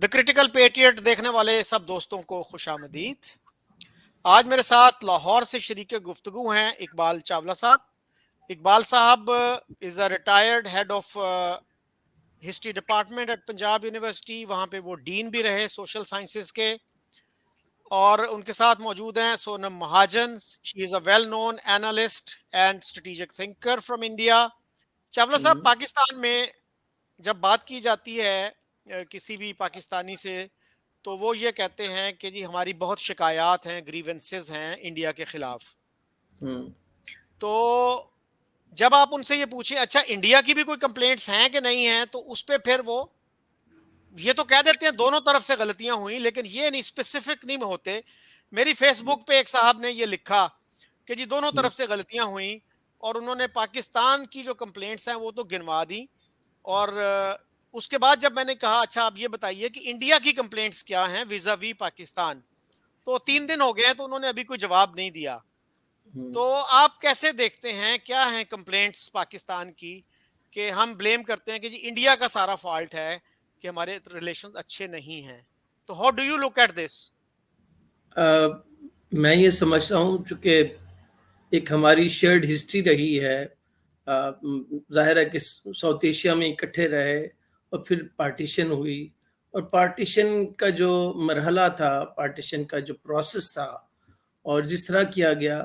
Critical patriot देखने वाले सब दोस्तों को खुशामदीद। आज मेरे साथ लाहौर से शरीक गुफ्तगू हैं इकबाल चावला साहब। इकबाल साहब is a retired head of history department at Punjab university, वहाँ पे वो डीन भी रहे सोशल साइंसेज के। और उनके साथ मौजूद हैं Sonam Mahajan. She is a well known analyst and strategic thinker from India. Chawla साहब, हुँ, पाकिस्तान में जब बात की जाती है किसी भी पाकिस्तानी से, तो वो ये कहते हैं कि जी हमारी बहुत शिकायत हैं, ग्रीवेंसेस हैं इंडिया के खिलाफ। हुँ, तो जब आप उनसे ये पूछें अच्छा इंडिया की भी कोई कंप्लेंट्स हैं कि नहीं हैं, तो उस पे फिर वो ये तो कह देते हैं दोनों तरफ से गलतियां हुई, लेकिन ये नहीं स्पेसिफिक नहीं होते। मेरी फेसबुक पे एक साहब ने ये लिखा कि जी दोनों हुँ, तरफ से गलतियां हुई, और उन्होंने पाकिस्तान की जो कंप्लेंट्स हैं वो तो गिनवा दी। और उसके बाद जब मैंने कहा अच्छा आप ये बताइए कि इंडिया की कंप्लेंट्स क्या हैं विजा वी पाकिस्तान, तो 3 दिन हो गए हैं तो उन्होंने अभी कोई जवाब नहीं दिया। हुँ। तो आप कैसे देखते हैं, क्या हैं कंप्लेंट्स पाकिस्तान की कि हम ब्लेम करते हैं कि जी इंडिया का सारा फॉल्ट है कि हमारे रिलेशन अच्छे नहीं हैं? तो how do you look at this? Uh, मैं ये समझता हूँ चूँकि एक हमारी शेयर्ड हिस्ट्री रही है। ज़ाहिर है कि साउथ एशिया में इकट्ठे रहे और फिर पार्टीशन हुई और पार्टीशन का जो मरहला था, पार्टीशन का जो प्रोसेस था और जिस तरह किया गया,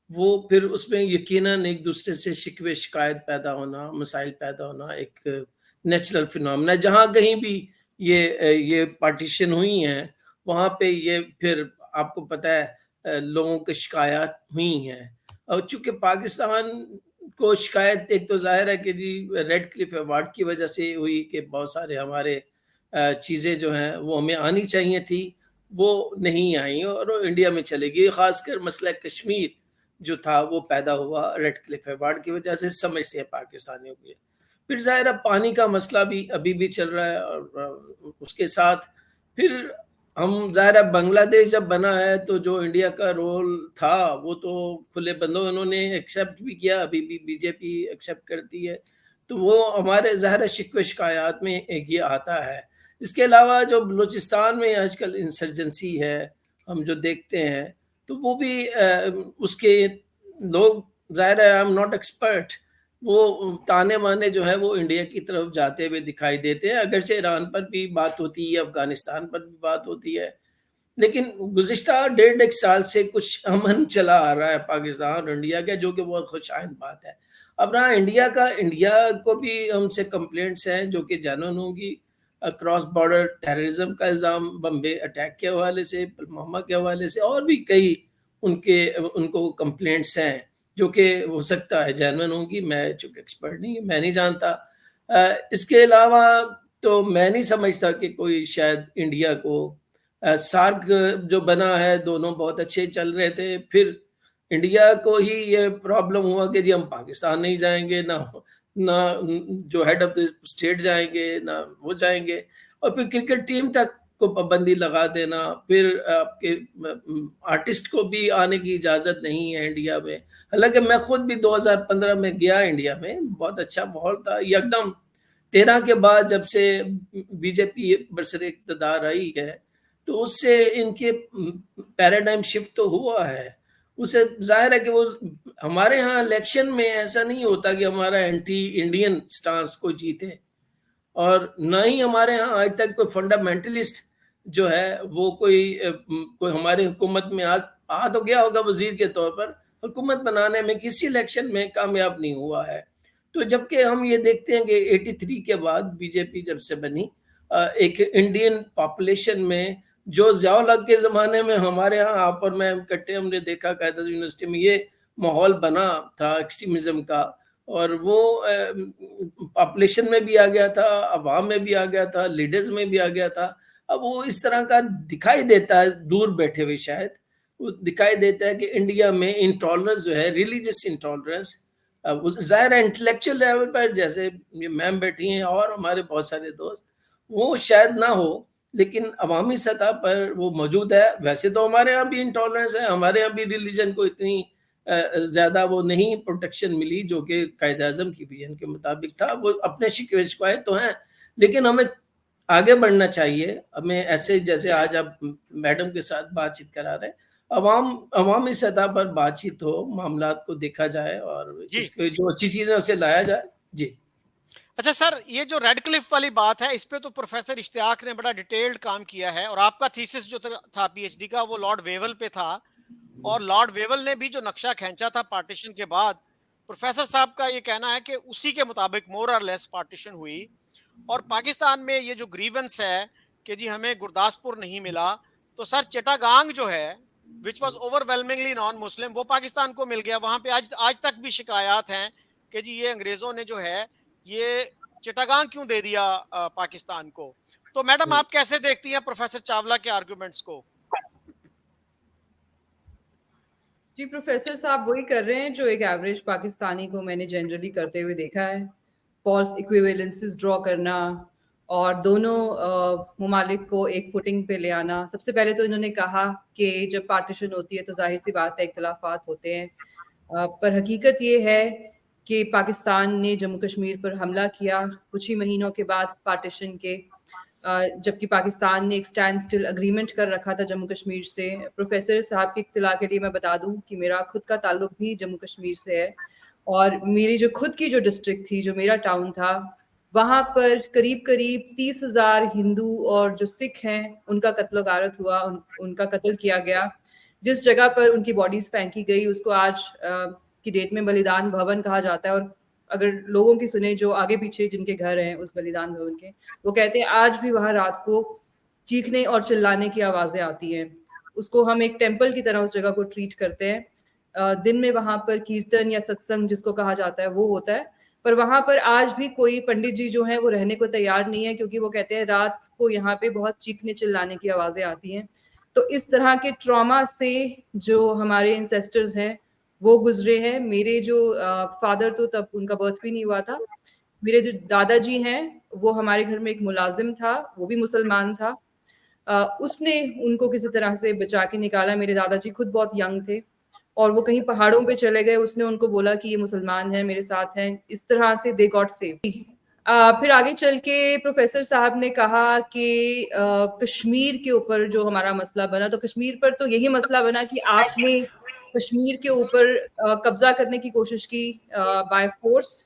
वो फिर उसमें यकीनन एक-दूसरे से शिकवे-शिकायत पैदा होना, मसाइल पैदा होना एक नेचुरल फिनोमेना है। जहाँ कहीं भी ये पार्टीशन हुई हैं, वहाँ पे ये फिर आपको पता है लोगों की शिकायत हुई हैं। और चूँकि पाकिस्तान को शिकायत एक तो ज़ाहिर है कि जी रेड क्लिफ अवार्ड की वजह से हुई कि बहुत सारे हमारे चीज़ें जो हैं वो हमें आनी चाहिए थी, वो नहीं आई और इंडिया में चली गई। ख़ासकर मसला कश्मीर जो था वो पैदा हुआ रेड क्लिफ अवार्ड की वजह से, समझ से पाकिस्तानियों की। फिर ज़ाहिर है पानी का मसला भी अभी भी चल रहा है और उसके साथ फिर हम ज़ाहिर है बांग्लादेश जब बना है तो जो इंडिया का रोल था वो तो खुले बंदों उन्होंने एक्सेप्ट भी किया, अभी भी बीजेपी एक्सेप्ट करती है। तो वो हमारे ज़ाहिर है शिकवे-शिकायत में एक ये आता है। इसके अलावा जो बलूचिस्तान में आजकल इंसर्जेंसी है, हम जो देखते हैं, तो वो भी उसके लोग ज़ाहिर है आई एम नॉट एक्सपर्ट, वो ताने-बाने जो है वो इंडिया की तरफ जाते हुए दिखाई देते हैं। अगरचे ईरान पर भी बात होती है, अफ़गानिस्तान पर भी बात होती है, लेकिन गुज़िश्ता डेढ़ 1 साल से कुछ अमन चला आ रहा है पाकिस्तान और इंडिया का, जो कि बहुत खुशआइंद बात है। अब रहा इंडिया का, इंडिया को भी हमसे कंप्लेंट्स हैं जो कि जेन्युइन होंगी। क्रॉस बॉर्डर टेररिज़्म का इल्ज़ाम बम्बे अटैक के हवाले से, पुलवामा के हवाले से और भी कई उनको कंप्लेंट्स हैं, जो कि हो सकता है जेन्युइन होंगी। मैं चूँकि एक्सपर्ट नहीं, मैं नहीं जानता। इसके अलावा तो मैं नहीं समझता कि कोई शायद इंडिया को सार्क जो बना है, दोनों बहुत अच्छे चल रहे थे, फिर इंडिया को ही ये प्रॉब्लम हुआ कि जी हम पाकिस्तान नहीं जाएँगे, ना जो हेड ऑफ़ द स्टेट जाएँगे, ना वो जाएँगे और फिर क्रिकेट टीम तक को पाबंदी लगा देना, फिर आपके आर्टिस्ट को भी आने की इजाज़त नहीं है इंडिया में। हालाँकि मैं खुद भी 2015 में गया इंडिया में, बहुत अच्छा माहौल था, यकदम 13 के बाद जब से बीजेपी बरसरे इक़्तिदार आई है, तो उससे इनके पैराडाइम शिफ्ट तो हुआ है। उससे ज़ाहिर है कि वो हमारे यहाँ इलेक्शन में ऐसा नहीं होता कि हमारा एंटी इंडियन स्टांस कोई जीते और ना ही हमारे यहाँ आज तक कोई फंडामेंटलिस्ट जो है वो कोई हमारी हुकूमत में आ तो गया होगा वज़ीर के तौर पर, हुकूमत बनाने में किसी इलेक्शन में कामयाब नहीं हुआ है। तो जबकि हम ये देखते हैं कि 83 के बाद बीजेपी जब से बनी, एक इंडियन पॉपुलेशन में जो ज़िया-उल हक के ज़माने में हमारे यहाँ आप और मैं इकट्ठे हमने देखा कायदा यूनिवर्सिटी में ये माहौल बना था एक्सट्रीमिज़्म का और वो पॉपुलेशन में भी आ गया था, अवाम में भी आ गया था, लीडर्स में भी आ गया था। अब वो इस तरह का दिखाई देता है दूर बैठे हुए शायद, वो दिखाई देता है कि इंडिया में इंटॉलरेंस जो है, रिलीजियस इंटॉलरेंस, वो ज़ाहिर है इंटेलेक्चुअल लेवल पर जैसे ये मैम बैठी हैं और हमारे बहुत सारे दोस्त, वो शायद ना हो, लेकिन अवामी सतह पर वो मौजूद है। वैसे तो हमारे यहाँ भी इंटॉलरेंस है, हमारे यहाँ भी रिलीजन को इतनी ज़्यादा वो नहीं प्रोटेक्शन मिली जो कि कायद-ए-आज़म की विज़न के मुताबिक था। वो अपने शिकवे-शिकायत तो हैं, लेकिन हमें आगे बढ़ना चाहिए हमें, ऐसे जैसे आज आप मैडम के साथ बातचीत करा रहे, अवामी सतह पर बातचीत हो, मामलात को देखा जाए और जी। इसके जो अच्छी चीजें उसे लाया जाए। जी। अच्छा सर, ये जो रेड क्लिफ वाली बात है, इस पे तो प्रोफेसर इश्तियाक ने बड़ा डिटेल्ड काम किया है, और आपका थीसिस जो था पीएचडी का, वो लॉर्ड वेवल पे था। और लॉर्ड वेवल ने भी जो नक्शा खींचा था पार्टीशन के बाद, प्रोफेसर साहब का ये कहना है कि उसी के मुताबिक मोर और लेस पार्टीशन हुई। और पाकिस्तान में ये जो ग्रीवेंस है कि जी हमें गुरदासपुर नहीं मिला, तो सर चिटागांग जो है, which was overwhelmingly non Muslim, वो पाकिस्तान को मिल गया। वहां पे आज आज तक भी शिकायत हैं कि जी ये अंग्रेजों ने जो है ये चिटागांग क्यों दे दिया पाकिस्तान को। तो मैडम आप कैसे देखती हैं प्रोफेसर चावला के आर्गुमेंट्स को? जी, प्रोफेसर साहब वही कर रहे हैं जो एक एवरेज पाकिस्तानी को मैंने जनरली करते हुए देखा है, फॉल्स इक्विवेलेंसेस ड्रॉ करना और दोनों ममालिक को एक फुटिंग पे ले आना। सबसे पहले तो इन्होंने कहा कि जब पार्टीशन होती है तो जाहिर सी बात है इख्तलाफात होते हैं, पर हकीकत ये है कि पाकिस्तान ने जम्मू कश्मीर पर हमला किया कुछ ही महीनों के बाद पार्टीशन के, जबकि पाकिस्तान ने एक स्टैंड स्टिल अग्रीमेंट कर रखा था जम्मू कश्मीर से। प्रोफेसर साहब की इत्तला के लिए मैं बता दूं कि मेरा खुद का ताल्लुक भी जम्मू कश्मीर से है, और मेरी जो खुद की जो डिस्ट्रिक्ट थी, जो मेरा टाउन था, वहाँ पर करीब करीब 30,000 हिंदू और जो सिख हैं उनका कत्ल गारत हुआ, उनका कत्ल किया गया। जिस जगह पर उनकी बॉडीज फेंकी गई उसको आज की डेट में बलिदान भवन कहा जाता है। और अगर लोगों की सुने जो आगे पीछे जिनके घर हैं उस बलिदान भवन के, वो कहते हैं आज भी वहां रात को चीखने और चिल्लाने की आवाजें आती हैं। उसको हम एक टेम्पल की तरह उस जगह को ट्रीट करते हैं। दिन में वहां पर कीर्तन या सत्संग जिसको कहा जाता है वो होता है, पर वहां पर आज भी कोई पंडित जी जो हैं वो रहने को तैयार नहीं है, क्योंकि वो कहते हैं रात को यहाँ पे बहुत चीखने चिल्लाने की आवाजें आती हैं। तो इस तरह के ट्रॉमा से जो हमारे इंसेस्टर्स हैं वो गुजरे हैं। मेरे जो फादर, तो तब उनका बर्थ भी नहीं हुआ था, मेरे जो दादाजी हैं वो हमारे घर में एक मुलाजिम था, वो भी मुसलमान था। उसने उनको किसी तरह से बचा के निकाला। मेरे दादाजी खुद बहुत यंग थे और वो कहीं पहाड़ों पे चले गए, उसने उनको बोला कि ये मुसलमान है, मेरे साथ हैं, इस तरह से दे गॉट सेव। फिर आगे चल के प्रोफेसर साहब ने कहा कि कश्मीर के ऊपर जो हमारा मसला बना, तो कश्मीर पर तो यही मसला बना कि आपने कश्मीर के ऊपर कब्जा करने की कोशिश की बाय फोर्स।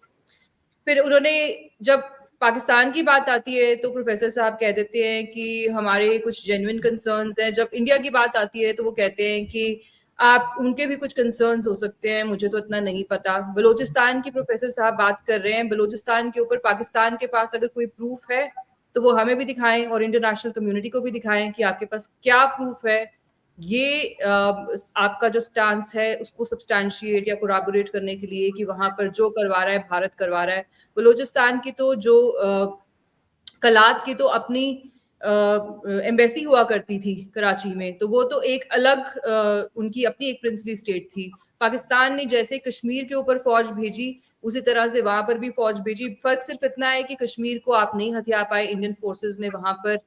फिर उन्होंने, जब पाकिस्तान की बात आती है तो प्रोफेसर साहब कह देते हैं कि हमारे कुछ जेन्युइन कंसर्न्स हैं। जब इंडिया की बात आती है तो वो कहते हैं कि आप उनके भी कुछ कंसर्न्स हो सकते हैं, मुझे तो इतना नहीं पता। बलूचिस्तान की प्रोफेसर साहब बात कर रहे हैं, बलूचिस्तान के ऊपर पाकिस्तान के पास अगर कोई प्रूफ है तो वो हमें भी दिखाएं और इंटरनेशनल कम्युनिटी को भी दिखाएं कि आपके पास क्या प्रूफ है। ये आपका जो स्टांस है उसको सब्सटैंशिएट या कोराबोरेट करने के लिए कि वहां पर जो करवा रहा है भारत करवा रहा है। बलूचिस्तान की तो जो कलात की तो अपनी एम्बेसी हुआ करती थी कराची में, तो वो तो एक अलग उनकी अपनी एक प्रिंसली स्टेट थी। पाकिस्तान ने जैसे कश्मीर के ऊपर फौज भेजी उसी तरह से वहां पर भी फौज भेजी। फर्क सिर्फ इतना है कि कश्मीर को आप नहीं हथिया पाए, इंडियन फोर्सेस ने वहां पर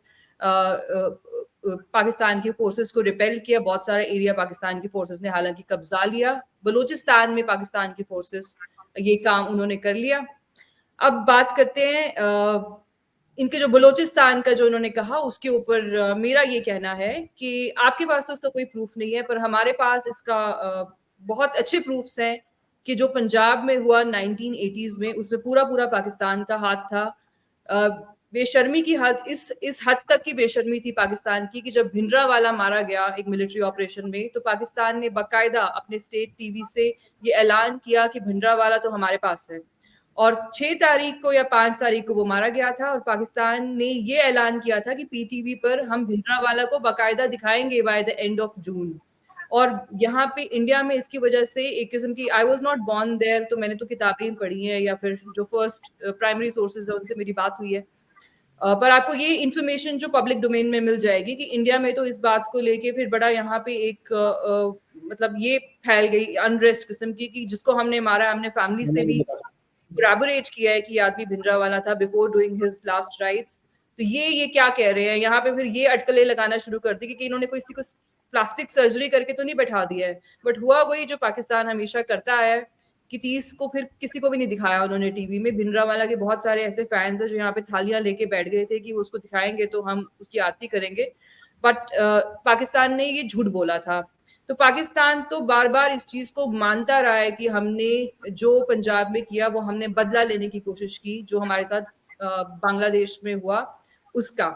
पाकिस्तान की फोर्सेस को रिपेल किया। बहुत सारा एरिया पाकिस्तान की फोर्सेस ने हालांकि कब्जा लिया, बलूचिस्तान में पाकिस्तान की फोर्सेस ये काम उन्होंने कर लिया। अब बात करते हैं इनके जो बलूचिस्तान का जो उन्होंने कहा उसके ऊपर मेरा ये कहना है कि आपके पास तो इसका कोई प्रूफ नहीं है, पर हमारे पास इसका बहुत अच्छे प्रूफ्स हैं कि जो पंजाब में हुआ 1980s में, उसमें पूरा पूरा पाकिस्तान का हाथ था। बेशर्मी की हद, इस हद तक की बेशर्मी थी पाकिस्तान की कि जब भिंडरावाला मारा गया एक मिलिट्री ऑपरेशन में, तो पाकिस्तान ने बाकायदा अपने स्टेट टीवी से ये ऐलान किया कि भिंडरावाला तो हमारे पास है। और 6 तारीख को या 5 तारीख को वो मारा गया था और पाकिस्तान ने ये ऐलान किया था कि पीटीवी पर हम भिंडरावाला को बाकायदा दिखाएंगे by the end of June. और यहाँ पे इंडिया में इसकी वजह से एक किस्म की, I was not born there, तो मैंने तो किताबें पढ़ी है या फिर जो फर्स्ट प्राइमरी सोर्सेज है उनसे मेरी बात हुई है, पर आपको ये इंफॉर्मेशन जो पब्लिक डोमेन में मिल जाएगी कि इंडिया में तो इस बात को लेके फिर बड़ा यहाँ पे एक मतलब ये फैल गई अनरेस्ट किस्म की कि जिसको हमने मारा, हमने फैमिली से भी कोलैबोरेट किया है कि आदमी भिंडरावाला था before doing his last rites. तो ये क्या कह रहे हैं यहाँ पे, फिर ये अटकलें लगाना शुरू कर दी कि इन्होंने किसी को प्लास्टिक सर्जरी करके तो नहीं बैठा दिया है, बट हुआ वही जो पाकिस्तान हमेशा करता है कि 30 को फिर किसी को भी नहीं दिखाया उन्होंने टीवी में। भिंडरावाला के बहुत सारे ऐसे फैंस हैं जो यहाँ पे थालियां लेके बैठ गए थे कि वो उसको दिखाएंगे तो हम उसकी आरती करेंगे, बट पाकिस्तान ने ये झूठ बोला था। तो पाकिस्तान तो बार बार इस चीज को मानता रहा है कि हमने जो पंजाब में किया वो हमने बदला लेने की कोशिश की, जो हमारे साथ बांग्लादेश में हुआ उसका।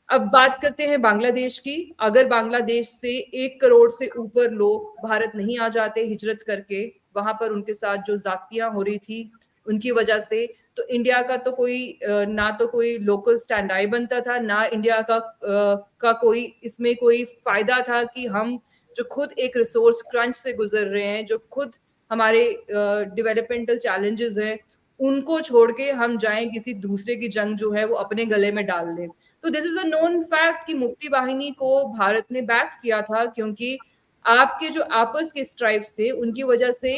अब बात करते हैं बांग्लादेश की। अगर बांग्लादेश से 1 करोड़ से ऊपर लोग भारत नहीं आ जाते हिजरत करके, वहां पर उनके साथ जो जातियां हो रही थी उनकी वजह से, तो इंडिया का तो कोई ना तो कोई लोकल स्टैंड आई बनता था, ना इंडिया का कोई इसमें कोई फायदा था कि हम जो खुद एक रिसोर्स क्रंच से गुजर रहे हैं, जो खुद हमारे डेवलपमेंटल चैलेंजेस हैं, उनको छोड़ के हम जाएं किसी दूसरे की जंग जो है वो अपने गले में डाल लें। तो this is a known fact कि मुक्ति वाहिनी को भारत ने बैक किया था, क्योंकि आपके जो आपस के स्ट्राइव्स थे उनकी वजह से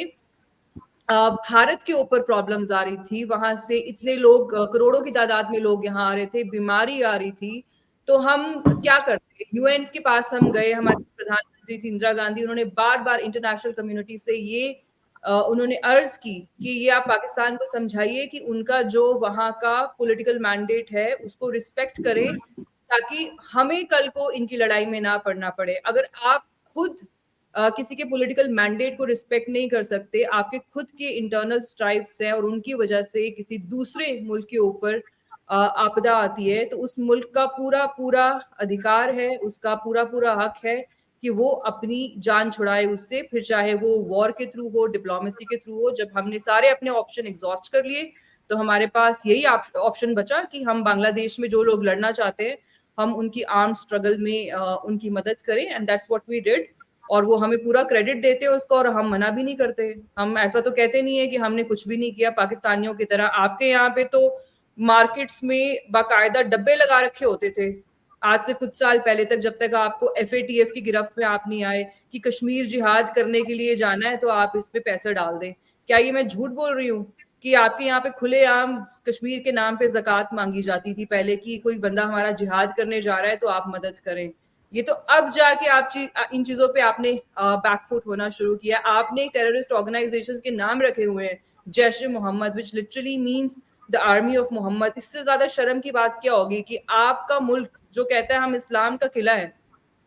भारत के ऊपर प्रॉब्लम्स आ रही थी। वहां से इतने लोग, करोड़ों की तादाद में लोग यहाँ आ रहे थे, बीमारी आ रही थी, तो हम क्या करते? यूएन के पास हम गए, हमारी प्रधानमंत्री थी इंदिरा गांधी, उन्होंने बार बार इंटरनेशनल कम्युनिटी से ये उन्होंने अर्ज की कि ये आप पाकिस्तान को समझाइए कि उनका जो वहां का पॉलिटिकल मैंडेट है उसको रिस्पेक्ट करें, ताकि हमें कल को इनकी लड़ाई में ना पड़ना पड़े। अगर आप खुद किसी के पॉलिटिकल मैंडेट को रिस्पेक्ट नहीं कर सकते, आपके खुद के इंटरनल स्ट्राइव्स हैं और उनकी वजह से किसी दूसरे मुल्क के ऊपर आपदा आती है, तो उस मुल्क का पूरा पूरा अधिकार है, उसका पूरा पूरा हक है कि वो अपनी जान छुड़ाए उससे, फिर चाहे वो वॉर के थ्रू हो, डिप्लोमेसी के थ्रू हो। जब हमने सारे अपने ऑप्शन एग्जॉस्ट कर लिए तो हमारे पास यही ऑप्शन बचा कि हम बांग्लादेश में जो लोग लड़ना चाहते हैं हम उनकी आर्म स्ट्रगल में उनकी मदद करें, and that's what we did. और वो हमें पूरा क्रेडिट देते हैं उसका, और हम मना भी नहीं करते। हम ऐसा तो कहते नहीं है कि हमने कुछ भी नहीं किया पाकिस्तानियों की तरह। आपके यहाँ पे तो मार्केट्स में बाकायदा डब्बे लगा रखे होते थे आज से कुछ साल पहले तक, जब तक आपको FATF की गिरफ्त में आप नहीं आए कि कश्मीर जिहाद करने के लिए जाना है तो आप इस पे पैसे डाल दें। क्या ये मैं झूठ बोल रही हूँ कि आपके यहाँ पे खुलेआम कश्मीर के नाम पे ज़कात मांगी जाती थी पहले, कि कोई बंदा हमारा जिहाद करने जा रहा है तो आप मदद करें? ये तो अब जाके आप इन चीजों पे आपने बैकफुट होना शुरू किया। आपने टेररिस्ट ऑर्गेनाइजेशंस के नाम रखे हुए हैं, Jaish e Mohammed, which literally means the army of Mohammed. इससे ज्यादा शर्म की बात क्या होगी कि आपका मुल्क जो कहता है हम इस्लाम का किला है,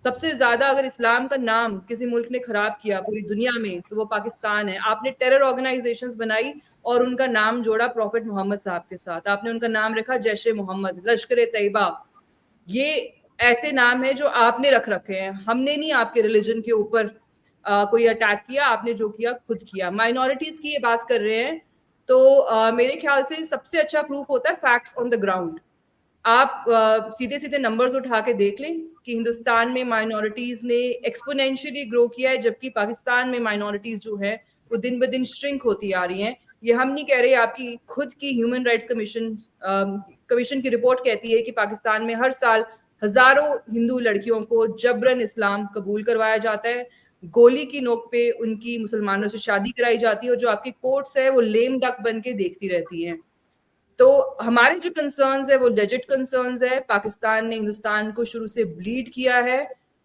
सबसे ज्यादा अगर इस्लाम का नाम किसी मुल्क ने खराब किया पूरी दुनिया में तो वो पाकिस्तान है। आपने टेरर ऑर्गेनाइजेशंस बनाई और उनका नाम जोड़ा प्रॉफिट मोहम्मद साहब के साथ, आपने उनका नाम रखा जैश ए मोहम्मद, लश्कर ए तैयबा। ये ऐसे नाम है जो आपने रख रखे हैं, हमने नहीं आपके रिलीजन के ऊपर कोई अटैक किया, आपने जो किया खुद किया। माइनॉरिटीज की ये बात कर रहे हैं तो मेरे ख्याल से सबसे अच्छा प्रूफ होता है फैक्ट्स ऑन द ग्राउंड। आप सीधे सीधे नंबर्स उठा के देख लें कि हिंदुस्तान में माइनॉरिटीज ने एक्सपोनेंशियली ग्रो किया है, जबकि पाकिस्तान में माइनॉरिटीज जो है वो दिन ब दिन श्रिंक होती आ रही हैं। ये हम नहीं कह रहे, आपकी खुद की ह्यूमन राइट्स कमीशन की रिपोर्ट कहती है कि पाकिस्तान में हर साल हजारों हिंदू लड़कियों को जबरन इस्लाम कबूल करवाया जाता है, गोली की नोक पे उनकी मुसलमानों से शादी कराई जाती है, और जो आपकी कोर्ट्स है वो लेम डक बन के देखती रहती हैं। तो हमारे जो कंसर्न्स है वो लेजिट कंसर्न्स है। पाकिस्तान ने हिंदुस्तान को शुरू से ब्लीड किया है।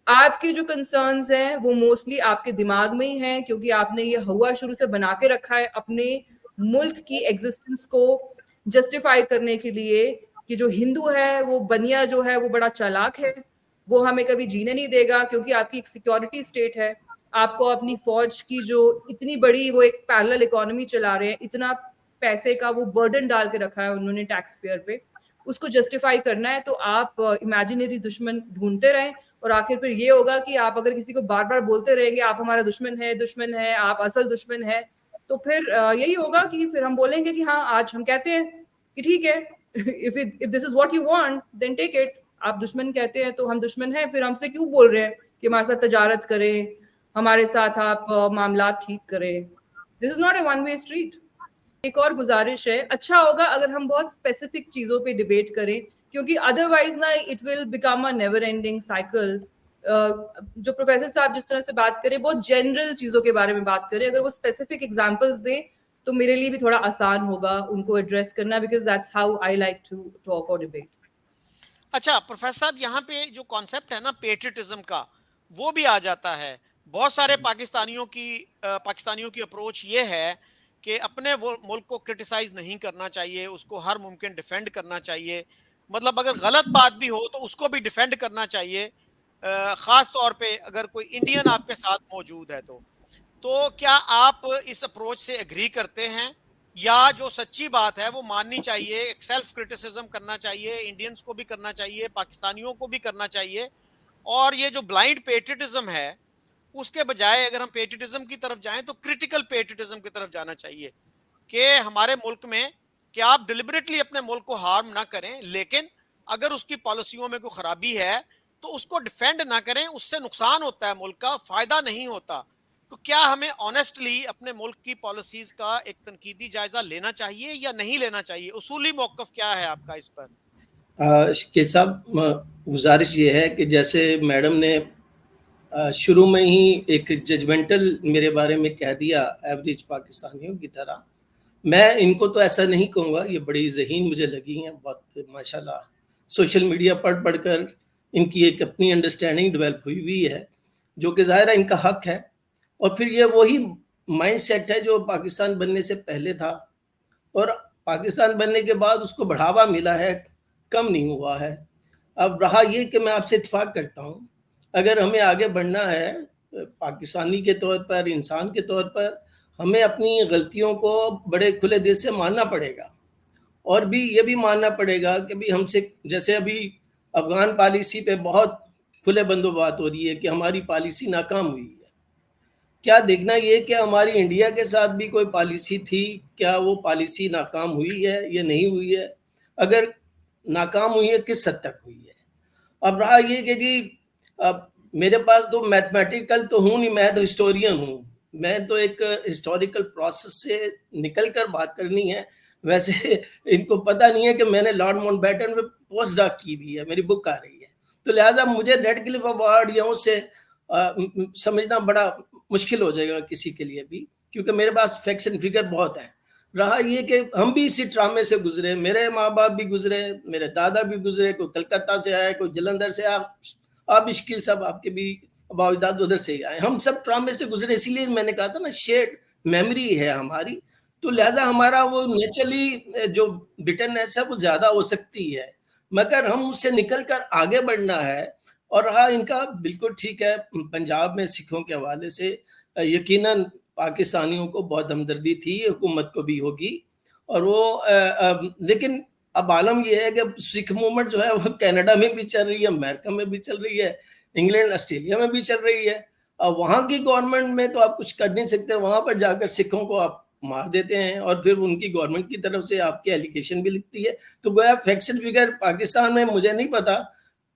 आपके जो कंसर्न्स हैं वो मोस्टली आपके दिमाग में ही हैं, क्योंकि आपने ये हवा शुरू से बना के रखा है अपने मुल्क की एग्जिस्टेंस को जस्टिफाई करने के लिए कि जो हिंदू है वो बनिया जो है वो बड़ा चालाक है, वो हमें कभी जीने नहीं देगा, क्योंकि आपकी एक सिक्योरिटी स्टेट है। आपको अपनी फौज की जो इतनी बड़ी वो एक पैरेलल इकोनॉमी चला रहे हैं, इतना पैसे का वो बर्डन डाल के रखा है उन्होंने टैक्स पेयर पे, उसको जस्टिफाई करना है तो आप इमेजिनरी दुश्मन ढूंढते रहें, और आखिर फिर ये होगा कि आप अगर किसी को बार बार बोलते रहेंगे आप हमारा दुश्मन है, आप असल दुश्मन है, तो फिर यही होगा कि फिर हम बोलेंगे कि हाँ आज हम कहते हैं कि ठीक है, if this is what you want then take it। आप दुश्मन कहते हैं तो हम दुश्मन हैं, फिर हमसे क्यों बोल रहे हैं कि हमारे साथ तजारत करें, हमारे साथ आप मामला ठीक करें? This is not a one way street. एक और गुजारिश है, अच्छा होगा अगर हम बहुत स्पेसिफिक चीजों पे डिबेट करें, क्योंकि अदरवाइज ना it will become a never ending cycle. जो प्रोफेसर साहब जिस तरह से बात करें, बहुत जनरल चीजों के बारे में बात करें, अगर वो स्पेसिफिक एग्जांपल्स दें तो मेरे लिए भी थोड़ा आसान होगा उनको एड्रेस करना, because that's how I like to talk और डिबेट। अच्छा प्रोफेसर साहब, यहाँ पे जो कॉन्सेप्ट है ना पेट्रियटिज्म का, वो भी आ जाता है। बहुत सारे पाकिस्तानियों की अप्रोच ये है कि अपने वो मुल्क को क्रिटिसाइज नहीं करना चाहिए, उसको हर मुमकिन डिफेंड करना चाहिए, मतलब अगर गलत बात भी हो तो उसको भी डिफेंड करना चाहिए, खास तौर पे अगर कोई इंडियन आपके साथ मौजूद है तो क्या आप इस अप्रोच से एग्री करते हैं, या जो सच्ची बात है वो माननी चाहिए, एक सेल्फ क्रिटिसिज्म करना चाहिए, इंडियंस को भी करना चाहिए, पाकिस्तानियों को भी करना चाहिए, और ये जो ब्लाइंड पेट्रियटिज्म है उसके बजाय अगर हम पेट्रियटिज्म की तरफ जाएं तो क्रिटिकल पेट्रियटिज्म की तरफ जाना चाहिए कि हमारे मुल्क में कि आप डिलिबरेटली अपने मुल्क को हार्म ना करें, लेकिन अगर उसकी पॉलिसियों में कोई खराबी है तो उसको डिफेंड ना करें, उससे नुकसान होता है, मुल्क का फायदा नहीं होता। तो क्या हमें ऑनेस्टली अपने मुल्क की पॉलिसीज का एक तनकीदी जायजा लेना चाहिए या नहीं लेना चाहिए? उसूली मौकफ क्या है आपका इस पर? शकील साहब, गुजारिश ये है कि जैसे मैडम ने शुरू में ही एक जजमेंटल मेरे बारे में कह दिया एवरेज पाकिस्तानियों की तरह, मैं इनको तो ऐसा नहीं कहूँगा, ये बड़ी ज़हीन मुझे लगी हैं बहुत माशाल्लाह। सोशल मीडिया पढ़ कर इनकी एक अपनी अंडरस्टैंडिंग डेवलप हुई है, जो कि ज़ाहिर है इनका हक है, और फिर ये वही माइंड सेट है जो पाकिस्तान बनने से पहले था, और पाकिस्तान बनने के बाद उसको बढ़ावा मिला है, कम नहीं हुआ है। अब रहा ये कि मैं आपसे इत्तेफाक करता हूँ, अगर हमें आगे बढ़ना है पाकिस्तानी के तौर पर, इंसान के तौर पर, हमें अपनी गलतियों को बड़े खुले दिल से मानना पड़ेगा, और भी ये भी मानना पड़ेगा कि भी हमसे, जैसे अभी अफगान पॉलिसी पे बहुत खुले बंदो बात हो रही है कि हमारी पॉलिसी नाकाम हुई है। क्या देखना ये कि हमारी इंडिया के साथ भी कोई पॉलिसी थी, क्या वो पॉलिसी नाकाम हुई है या नहीं हुई है? अगर नाकाम हुई है, किस हद तक हुई है? अब रहा ये कि जी, अब मेरे पास तो मैथमेटिकल तो हूँ नहीं, मैं तो हिस्टोरियन हूँ, मैं तो एक हिस्टोरिकल प्रोसेस से निकल कर बात करनी है। वैसे इनको पता नहीं है कि मैंने लॉर्ड माउंटबेटन में पोस्ट डॉक की भी है, मेरी बुक आ रही है, तो लिहाजा मुझे रेडक्लिफ अवार्ड या उससे समझना बड़ा मुश्किल हो जाएगा किसी के लिए भी, क्योंकि मेरे पास फैक्ट्स एंड फिगर बहुत है। रहा ये कि हम भी इसी ड्रामे से गुजरे, मेरे माँ बाप भी गुजरे, मेरे दादा भी गुजरे, कोई कलकत्ता से आए, कोई जलंधर से, आप शकील साहब आपके भी बावजदाद उधर से ही आए, हम सब ड्रामे से गुजरे, इसीलिए मैंने कहा था ना शेयर्ड मेमोरी है हमारी, तो लिहाजा हमारा वो नेचुरली जो बिटरनेस है वो ज्यादा हो सकती है, मगर हम उससे निकल कर आगे बढ़ना है। और रहा इनका बिल्कुल ठीक है, पंजाब में सिखों के हवाले से यकीनन पाकिस्तानियों को बहुत हमदर्दी थी, हुकूमत को भी होगी, और वो लेकिन अब आलम यह है कि सिख मूवमेंट जो है वो कनाडा में भी चल रही है, अमेरिका में भी चल रही है, इंग्लैंड ऑस्ट्रेलिया में भी चल रही है। अब वहाँ की गवर्नमेंट में तो आप कुछ कर नहीं सकते, वहाँ पर जाकर सिखों को आप मार देते हैं, और फिर उनकी गवर्नमेंट की तरफ से आपकी एलिगेशन भी लिखती है। तो गोया फैक्ट्स एंड फिगर पाकिस्तान में मुझे नहीं पता,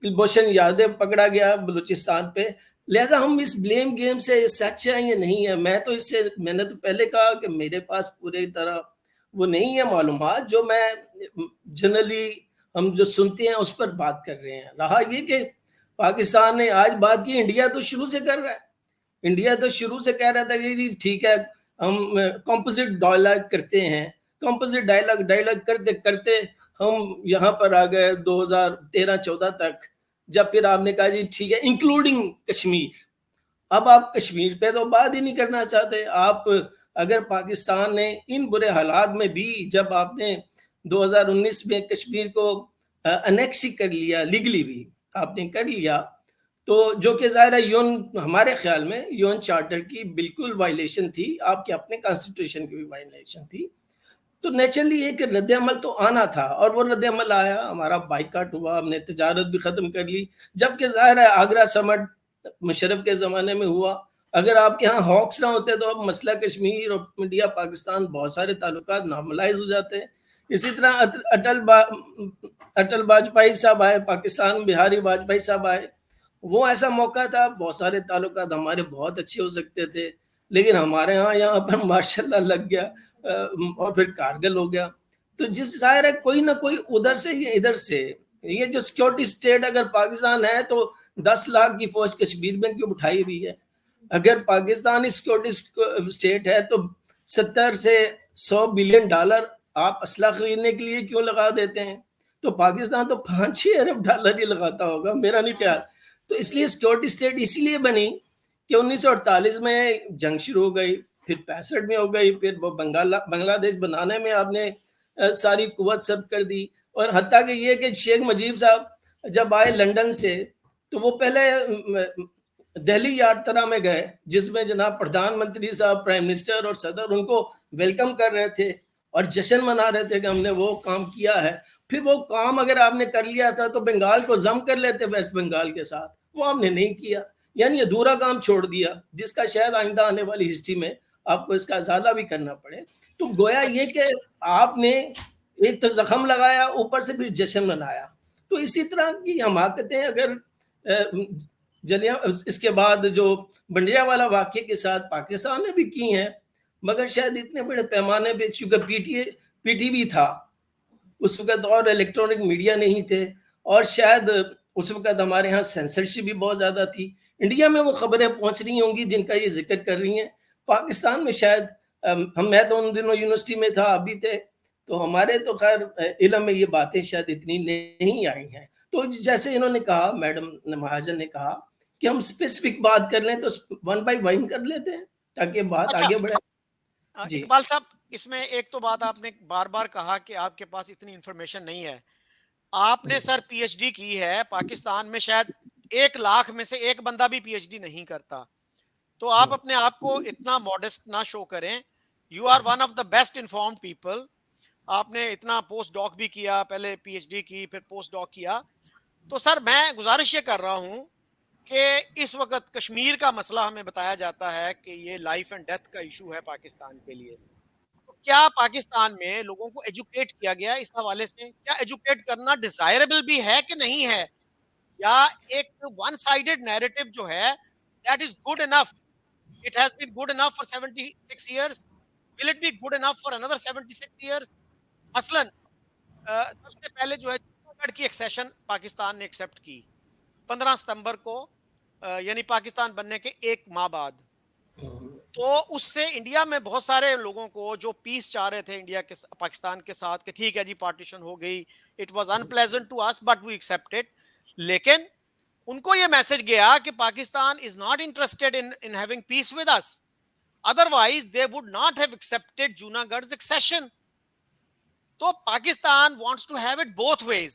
कुलभूषण यादव पकड़ा गया बलूचिस्तान पे, लिहाजा हम इस ब्लेम गेम से सच है ये नहीं है। मैं तो इससे, मैंने तो पहले कहा कि मेरे पास पूरी तरह वो नहीं है मालूमात, जो मैं जनरली हम जो सुनते हैं उस पर बात कर रहे हैं। रहा ये कि पाकिस्तान ने आज बात की, इंडिया तो शुरू से कर रहा है, इंडिया तो शुरू से कह रहा था कि जी ठीक है हम कॉम्पोजिट डायलॉग करते हैं, कॉम्पोजिट डायलॉग करते करते हम यहाँ पर आ गए 2013-14 तक, जब फिर आपने कहा जी ठीक है इंक्लूडिंग कश्मीर। अब आप कश्मीर पे तो बात ही नहीं करना चाहते। आप अगर पाकिस्तान ने इन बुरे हालात में भी, जब आपने 2019 में कश्मीर को अनेक्स कर लिया, लीगली भी आपने कर लिया, तो जो कि ज़ाहिर है यूएन, हमारे ख्याल में यूएन चार्टर की बिल्कुल वायलेशन थी, आपके अपने कॉन्स्टिट्यूशन की भी वायलेशन थी, तो नेचुरली एक रद्द अमल तो आना था, और वो रद्द अमल आया, हमारा बाइकाट हुआ, हमने तजारत भी ख़त्म कर ली, जबकि ज़ाहिर है आगरा समिट मुशर्रफ के ज़माने में हुआ। अगर आपके यहाँ हॉक्स ना होते तो अब मसला कश्मीर और इंडिया पाकिस्तान बहुत सारे ताल्लुकात नॉर्मलाइज हो जाते हैं। इसी तरह अटल वाजपेयी साहब आए पाकिस्तान, बिहारी वाजपेयी साहब आए, वो ऐसा मौका था, बहुत सारे ताल्लुकात हमारे बहुत अच्छे हो सकते थे, लेकिन हमारे यहाँ पर माशाल्लाह लग गया, और फिर कारगिल हो गया। तो जिस ज़ाहिर है कोई ना कोई उधर से या इधर से, ये जो सिक्योरिटी स्टेट अगर पाकिस्तान है तो 10 लाख की फौज कश्मीर में क्यों उठाई हुई है? अगर पाकिस्तान सिक्योरिटी स्टेट है तो 70 से 100 बिलियन डॉलर आप असला खरीदने के लिए क्यों लगा देते हैं? तो पाकिस्तान तो 5-6 अरब डॉलर ही लगाता होगा, मेरा नहीं ख्याल। तो इसलिए सिक्योरिटी स्टेट इसीलिए बनी कि 1948 में जंग शुरू हो गई, फिर 65 में हो गई, फिर वो बांग्लादेश बनाने में आपने सारी कुव्वत सर्व कर दी। और हत्ता कि ये कि शेख मुजीब साहब जब आए लंदन से, तो वो पहले दिल्ली यात्रा में गए, जिसमें जनाब प्रधानमंत्री साहब, प्राइम मिनिस्टर और सदर उनको वेलकम कर रहे थे और जश्न मना रहे थे कि हमने वो काम किया है। फिर वो काम अगर आपने कर लिया था तो बंगाल को जम कर लेते वेस्ट बंगाल के साथ, वो हमने नहीं किया, यानी अधूरा काम छोड़ दिया, जिसका शायद आइंदा आने वाली हिस्ट्री में आपको इसका इजाला भी करना पड़े। तो गोया ये कि आपने एक तो जख्म लगाया, ऊपर से फिर जश्न मनाया। तो इसी तरह की हमाकतें अगर जलिया, इसके बाद जो बंडियावाला वाक़े के साथ पाकिस्तान ने भी की हैं, मगर शायद इतने बड़े पैमाने पे, चूंकि पीटीवी था उस वक्त और इलेक्ट्रॉनिक मीडिया नहीं थे, और शायद उस वक्त हमारे यहाँ सेंसरशिप भी बहुत ज़्यादा थी। इंडिया में वो खबरें पहुँच रही होंगी जिनका ये जिक्र कर रही हैं, पाकिस्तान में शायद मैं तो उन दिनों यूनिवर्सिटी में था, अभी थे, तो हमारे तो खैर इल्म में ये बातें शायद इतनी नहीं आई हैं। तो जैसे इन्होंने कहा, मैडम महाजन ने कहा कि हम स्पेसिफिक बात कर लें, तो 1 बाय 1 कर लेते हैं ताकि बात आगे बढ़े। इकबाल साहब, इसमें एक तो बात आपने बार बार कहा कि आपके पास इतनी इंफॉर्मेशन नहीं है। आपने सर पीएचडी की है, पाकिस्तान में शायद 1 लाख में से एक बंदा भी पीएचडी नहीं करता, तो आप अपने आप को इतना मॉडेस्ट ना शो करें। You are one of the best informed people. आपने इतना पोस्ट डॉक भी किया, पहले पीएचडी की, फिर पोस्ट डॉक किया। तो सर मैं गुजारिश ये कर रहा हूं कि इस वक्त कश्मीर का मसला हमें बताया जाता है कि ये लाइफ एंड डेथ का इशू है पाकिस्तान के लिए। तो क्या पाकिस्तान में लोगों को एजुकेट किया गया इस हवाले से? क्या एजुकेट करना डिजायरेबल भी है कि नहीं है, या एक वन साइडेड नैरेटिव जो है that is good enough, it has been good enough for 76 years, will it be good enough for another 76 years? मसलन सबसे पहले जो है जूनागढ़ की एक्सेशन पाकिस्तान ने एक्सेप्ट की 15 सितंबर को, यानी पाकिस्तान बनने के 1 माह बाद। तो उससे इंडिया में बहुत सारे लोगों को जो पीस चाह रहे थे इंडिया के पाकिस्तान के साथ कि ठीक है जी पार्टीशन हो गई, it was unpleasant to us but we accepted, लेकिन उनको ये मैसेज गया कि Pakistan is not interested in having peace with us, otherwise they would not have accepted Junagadh accession. तो Pakistan wants to have it both ways.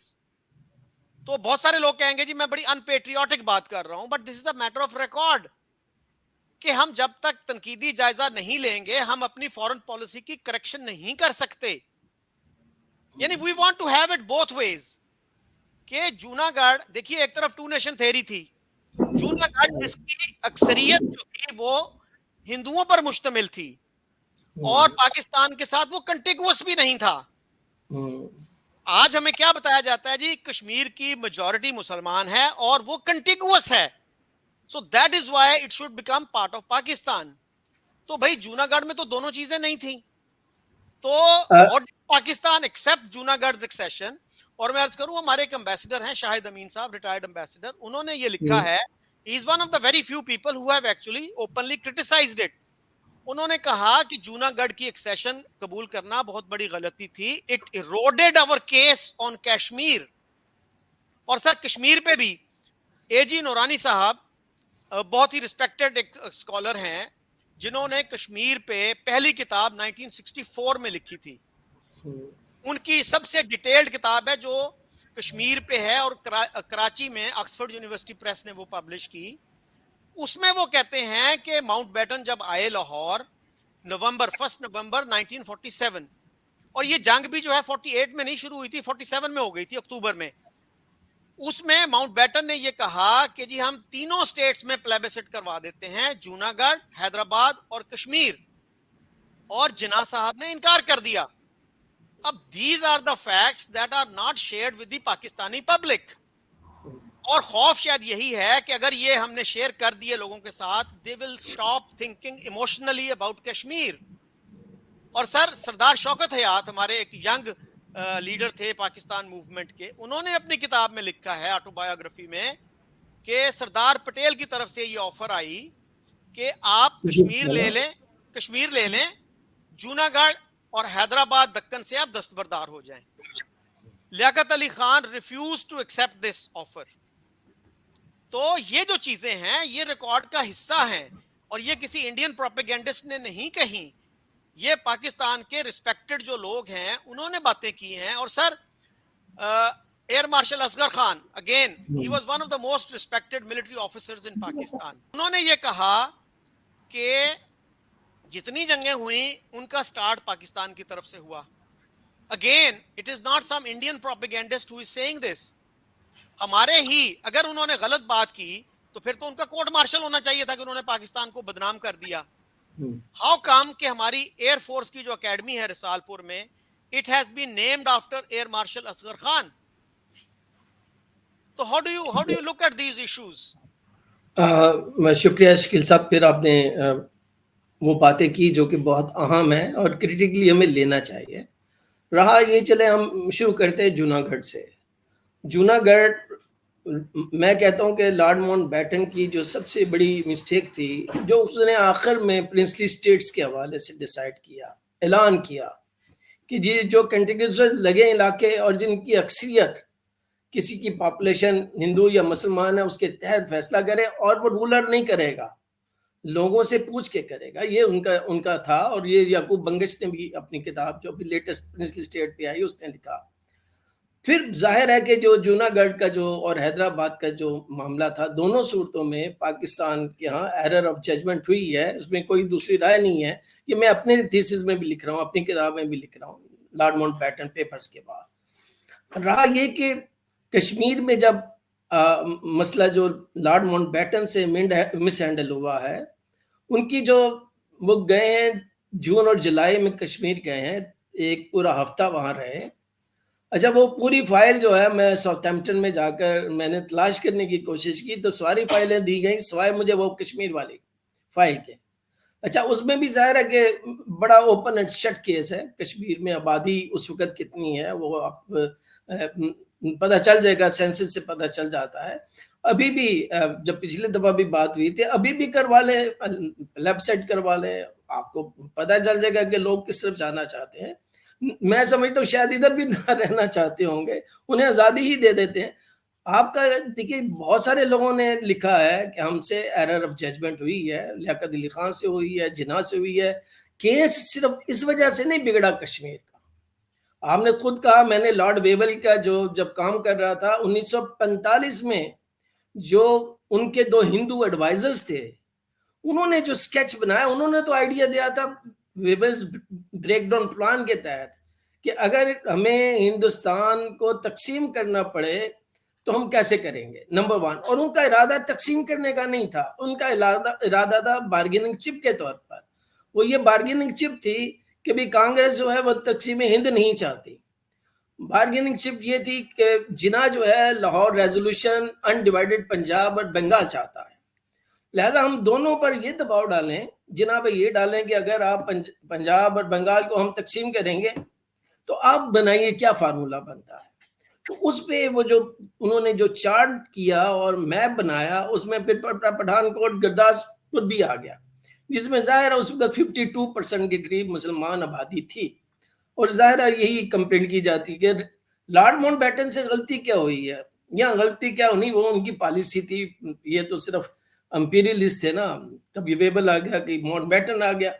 तो बहुत सारे लोग कहेंगे जी मैं बड़ी अनपेट्रियोटिक बात कर रहा हूं, but this is a matter of record कि हम जब तक तनकीदी जायजा नहीं लेंगे हम अपनी फॉरेन पॉलिसी की करेक्शन नहीं कर सकते। यानी we want to have it both ways कि जूनागढ़, देखिए एक तरफ 2 नेशन थ्योरी थी, जूनागढ़ जिसकी अक्सरियत जो थी वो हिंदुओं पर मुश्तमिल थी और पाकिस्तान के साथ वो कंटिगुअस भी नहीं था। आज हमें क्या बताया जाता है जी, कश्मीर की मेजॉरिटी मुसलमान है और वो कंटिगुअस है, so that is why it should become part of Pakistan. तो भाई जूनागढ़ में तो दोनों चीजें नहीं थी, तो पाकिस्तान एक्सेप्ट जूनागढ़ एक्सेशन। और मैं अर्ज करूं, हमारे एक एम्बेसडर हैं शाहिद अमीन साहब, रिटायर्ड एम्बेसडर, उन्होंने ये लिखा है, he is one of the very few people who have actually openly criticised it. उन्होंने कहा कि जूनागढ़ की एक्सेशन कबूल करना बहुत बड़ी गलती थी, it eroded our case on Kashmir. और सर कश्मीर पे भी एजी नूरानी साहब बहुत ही रिस्पेक्टेड एक स्कॉलर हैं जिन्होंने कश्मीर पे पहली किताब 1964 में लिखी थी। उनकी सबसे डिटेल्ड किताब है जो कश्मीर पे है और कराची में ऑक्सफोर्ड यूनिवर्सिटी प्रेस ने वो पब्लिश की। उसमें वो कहते हैं कि माउंटबेटन जब आए लाहौर 1 नवंबर 1947, और ये जंग भी जो है 48 में नहीं शुरू हुई थी, 47 में हो गई थी अक्टूबर में। उसमें माउंटबेटन ने ये कहा कि जी हम तीनों स्टेट्स में प्लेबिसिट करवा देते हैं, जूनागढ़, हैदराबाद और कश्मीर, और जिन्ना साहब ने इनकार कर दिया। अब these are the facts that are not shared with the Pakistani public, और खौफ शायद यही है कि अगर ये हमने शेयर कर दिए लोगों के साथ, they will stop thinking emotionally about Kashmir. और सर सरदार शौकत हयात हमारे एक यंग लीडर थे पाकिस्तान मूवमेंट के, उन्होंने अपनी किताब में लिखा है ऑटोबायोग्राफी में कि सरदार पटेल की तरफ से ये ऑफर आई कि आप कश्मीर ले लें, जूनागढ़ और हैदराबाद दक्कन से आप दस्तबरदार हो जाएं। Liaquat Ali Khan refuse to accept this offer. तो ये जो चीजें हैं ये रिकॉर्ड का हिस्सा हैं। और ये किसी इंडियन प्रोपेगेंडिस्ट ने नहीं कही, ये पाकिस्तान के रिस्पेक्टेड जो लोग हैं उन्होंने बातें की हैं। और sir, air marshal Asghar Khan, again he was one of the most respected military officers in Pakistan, उन्होंने ये कहा कि जितनी जंगें हुई उनका स्टार्ट पाकिस्तान की तरफ से हुआ। Again it is not some Indian propagandist who is saying this. हमारे ही अगर उन्होंने गलत बात की तो फिर तो उनका कोर्ट मार्शल होना चाहिए था कि उन्होंने पाकिस्तान को बदनाम कर दिया। हाउ कम कि हमारी एयर फोर्स की जो एकेडमी है रिसालपुर में, it has been named after air marshal Asghar Khan. तो how do you look at these issues? मैं शुक्रिया शकील साहब, फिर आपने वो बातें की जो कि बहुत अहम है और क्रिटिकली हमें लेना चाहिए। रहा ये, चले हम शुरू करते हैं जूनागढ़ से। जूनागढ़, मैं कहता हूँ कि लॉर्ड माउंटबेटन की जो सबसे बड़ी मिस्टेक थी, जो उसने आखिर में प्रिंसली स्टेट्स के हवाले से डिसाइड किया, ऐलान किया कि जी जो कंटिग्यूस लगे इलाके और जिनकी अक्सरियत किसी की पॉपुलेशन हिंदू या मुसलमान है, उसके तहत फैसला करे और वो रूलर नहीं करेगा, लोगों से पूछ के करेगा। ये उनका था। और ये याकूब बंगश ने भी अपनी किताब जो भी लेटेस्ट प्रिंसली स्टेट पे आई उसने लिखा। फिर जाहिर है कि जो जूनागढ़ का जो और हैदराबाद का जो मामला था, दोनों सूरतों में पाकिस्तान के यहाँ एरर ऑफ जजमेंट हुई है, उसमें कोई दूसरी राय नहीं है। ये मैं अपने थीसिस में भी लिख रहा हूँ, अपनी किताब में भी लिख रहा हूँ, लॉर्ड माउंटबेटन पेपर्स के बाद। रहा ये कि कश्मीर में जब मसला जो लॉर्ड माउंटबेटन से मिस हैंडल हुआ है, उनकी जो वो गए हैं जून और जुलाई में कश्मीर गए हैं, एक पूरा हफ्ता वहां रहे। अच्छा, वो पूरी फाइल जो है, मैं साउथहैम्पटन में जाकर मैंने तलाश करने की कोशिश की तो सारी फाइलें दी गई सिवाय मुझे वो कश्मीर वाली फाइल के। अच्छा, उसमें भी जाहिर है कि बड़ा ओपन एंड शट केस है। कश्मीर में आबादी उस वक्त कितनी है वो आप पता चल जाएगा, सेंसस से पता चल जाता है। अभी भी जब पिछली दफा भी बात हुई थी, अभी भी करवा ले, वेबसाइट करवा ले, आपको पता चल जाएगा कि लोग किस तरफ जाना चाहते हैं। मैं समझता हूँ शायद इधर भी ना रहना चाहते होंगे, उन्हें आज़ादी ही दे देते हैं। आपका देखिए, बहुत सारे लोगों ने लिखा है कि हमसे एरर ऑफ जजमेंट हुई है, लियाकत अली खान से हुई है, जिन्ना से हुई है। केस सिर्फ इस वजह से नहीं बिगड़ा कश्मीर का। आपने खुद कहा, मैंने लॉर्ड वेवल का जो जब काम कर रहा था 1945 में, जो उनके दो हिंदू एडवाइजर्स थे, उन्होंने जो स्केच बनाया, उन्होंने तो आइडिया दिया था वेवल्स ब्रेकडाउन प्लान के तहत कि अगर हमें हिंदुस्तान को तकसीम करना पड़े तो हम कैसे करेंगे, नंबर वन। और उनका इरादा तकसीम करने का नहीं था, उनका इरादा था बार्गेनिंग चिप के तौर पर। वो ये बार्गेनिंग चिप थी कि भी कांग्रेस जो है वो तकसीम हिंद नहीं चाहती। बार्गेनिंग चिप ये थी कि जिन्ना जो है लाहौर रेजोल्यूशन, अनडिवाइडेड पंजाब और बंगाल चाहता है। लिहाजा हम दोनों पर ये दबाव डालें, जिन्ना पे ये डालें कि अगर आप पंजाब और बंगाल को हम तकसीम करेंगे तो आप बनाइए क्या फार्मूला बनता है। तो उस पे वो जो उन्होंने जो चार्ट किया और मैप बनाया, उसमें फिर पठानकोट गुरदासपुर भी आ गया, जिसमें जाहिर है उस वक्त 52% के करीब मुसलमान आबादी थी। और जाहिर है यही कंप्लेंट की जाती है कि लॉर्ड माउंटबेटन से गलती क्या हुई है, या गलती क्या हुई, वो उनकी पॉलिसी थी। ये तो सिर्फ इंपीरियलिस्ट थे ना, तब ये वेबल आ गया कि माउंटबेटन आ गया,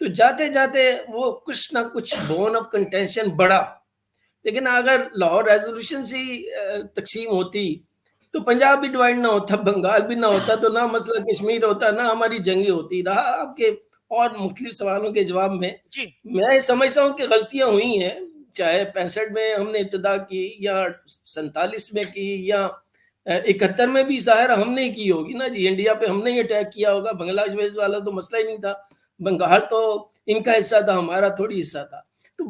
तो जाते जाते वो कुछ ना कुछ बोन ऑफ कंटेंशन बढ़ा। लेकिन अगर लाहौर रेजोल्यूशन से तकसीम होती तो पंजाब भी डिवाइड ना होता, बंगाल भी ना होता, तो ना मसला कश्मीर होता, ना हमारी जंगी होती। रहा आपके और मुख्तलिफ सवालों के जवाब में, मैं समझता हूँ कि गलतियां हुई हैं, चाहे 65 में हमने इब्तिदा की या 47 में की या 71 में भी जाहिर हमने की होगी ना जी। इंडिया पे हमने ही अटैक किया होगा, बांग्लादेश वाला तो मसला ही नहीं था, बंगाल तो इनका हिस्सा था, हमारा थोड़ी हिस्सा था। तो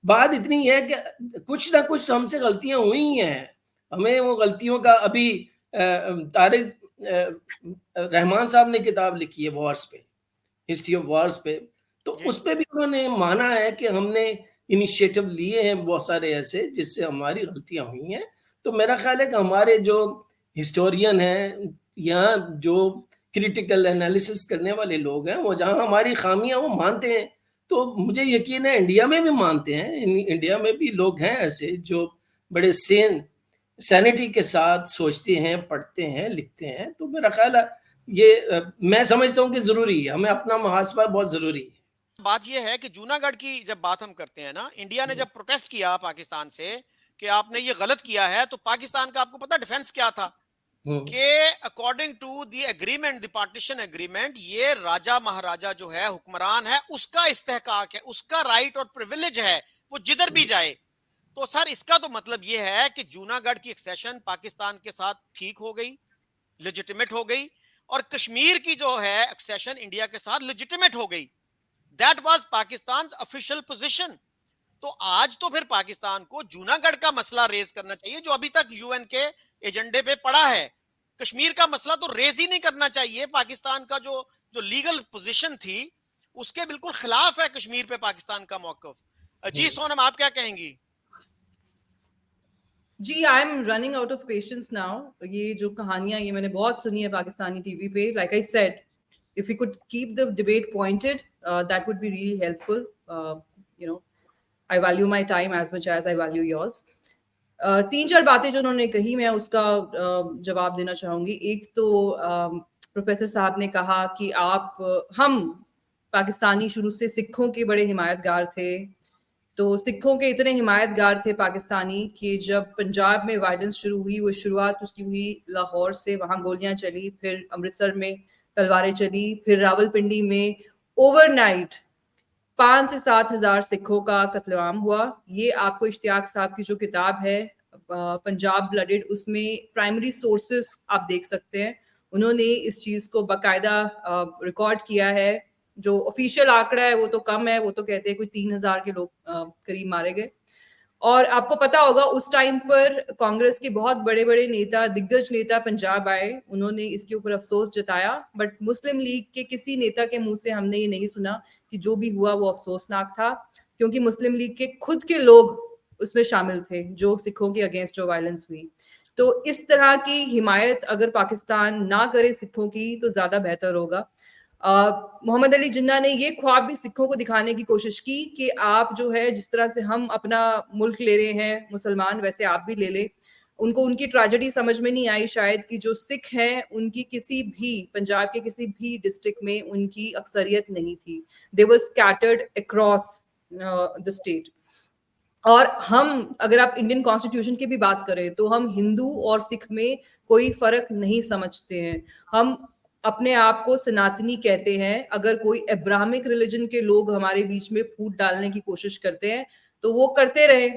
बात इतनी है कि कुछ ना कुछ हमसे गलतियां हुई हैं, हमें वो गलतियों का अभी तारिक रहमान साहब ने किताब लिखी है वॉर्स पे, हिस्ट्री ऑफ वॉर्स पे, तो उस पे भी उन्होंने माना है कि हमने इनिशिएटिव लिए हैं बहुत सारे ऐसे जिससे हमारी गलतियां हुई हैं। तो मेरा ख्याल है कि हमारे जो हिस्टोरियन हैं या जो क्रिटिकल एनालिसिस करने वाले लोग हैं, वो जहां हमारी खामियां वो मानते हैं, तो मुझे यकीन है इंडिया में भी मानते हैं। इंडिया में भी लोग हैं ऐसे जो बड़े सैनिटी के साथ सोचते हैं, पढ़ते हैं, लिखते हैं। तो मेरा ख्याल है ये मैं समझता हूँ कि जरूरी है, हमें अपना मुहासबा बहुत जरूरी है। बात यह है कि जूनागढ़ की जब बात हम करते हैं ना, इंडिया ने जब प्रोटेस्ट किया पाकिस्तान से कि आपने ये गलत किया है, तो पाकिस्तान का आपको पता डिफेंस क्या था कि according to the agreement, the partition agreement, ये राजा महाराजा जो है, हुक्मरान है, उसका इस्तेहकाक है, उसका राइट और प्रिविलेज है, वो जिधर भी जाए। तो सर इसका तो मतलब ये है कि जूनागढ़ की एक्सेशन पाकिस्तान के साथ ठीक हो गई, लेजिटिमेट हो गई, और कश्मीर की जो है एक्सेशन इंडिया के साथ लेजिटिमेट हो गई। That was Pakistan official position. तो आज तो फिर पाकिस्तान को जूनागढ़ का मसला रेज करना चाहिए, जो अभी तक यूएन के एजेंडे पे पड़ा है। कश्मीर का मसला तो रेज ही नहीं करना चाहिए। पाकिस्तान का जो जो लीगल पोजीशन थी उसके बिल्कुल खिलाफ है कश्मीर पे पाकिस्तान का मौकफ। जी सोनम, आप क्या कहेंगी? जी, I am running out of patience now. ये जो कहानियां ये मैंने बहुत सुनी है पाकिस्तानी टीवी पे। Like I said, if we could keep the debate pointed, that would be really helpful. You know, I value my time as much as I value yours. तीन चार बातें जो उन्होंने कही, मैं उसका जवाब देना चाहूंगी। एक तो प्रोफेसर साहब ने कहा कि हम पाकिस्तानी शुरू से सिखों के बड़े हिमायतगार थे। तो सिखों के इतने हिमायतगार थे पाकिस्तानी कि जब पंजाब में वायलेंस शुरू हुई, वो शुरुआत उसकी हुई लाहौर से, वहां गोलियां चली, फिर अमृतसर में तलवारें चली, फिर रावलपिंडी में ओवरनाइट 5 से 7 हजार सिखों का कत्लेआम हुआ। ये आपको इश्तियाक साहब की जो किताब है पंजाब ब्लडेड, उसमें प्राइमरी सोर्सेस आप देख सकते हैं। उन्होंने इस चीज को बाकायदा रिकॉर्ड किया है। जो ऑफिशियल आंकड़ा है वो तो कम है, वो तो कहते हैं कोई 3,000 के लोग करीब मारे गए। और आपको पता होगा उस टाइम पर कांग्रेस के बहुत बड़े बड़े नेता, दिग्गज नेता पंजाब आए, उन्होंने इसके ऊपर अफसोस जताया, बट मुस्लिम लीग के किसी नेता के मुंह से हमने ये नहीं सुना कि जो भी हुआ वो अफसोसनाक था, क्योंकि मुस्लिम लीग के खुद के लोग उसमें शामिल थे जो सिखों के अगेंस्ट जो वायलेंस हुई। तो इस तरह की हिमायत अगर पाकिस्तान ना करे सिखों की तो ज्यादा बेहतर होगा। मोहम्मद अली जिन्ना ने ये ख्वाब भी सिखों को दिखाने की कोशिश की कि आप जो है, जिस तरह से हम अपना मुल्क ले रहे हैं मुसलमान, वैसे आप भी ले ले। उनको उनकी ट्रेजेडी समझ में नहीं आई शायद कि जो सिख हैं उनकी किसी भी पंजाब के किसी भी डिस्ट्रिक्ट में उनकी अक्सरियत नहीं थी। दे वर स्कैटर्ड अक्रॉस द स्टेट। और हम, अगर आप इंडियन कॉन्स्टिट्यूशन की भी बात करें, तो हम हिंदू और सिख में कोई फर्क नहीं समझते हैं। हम अपने आप को सनातनी कहते हैं। अगर कोई अब्राहमिक रिलीजन के लोग हमारे बीच में फूट डालने की कोशिश करते हैं तो वो करते रहे।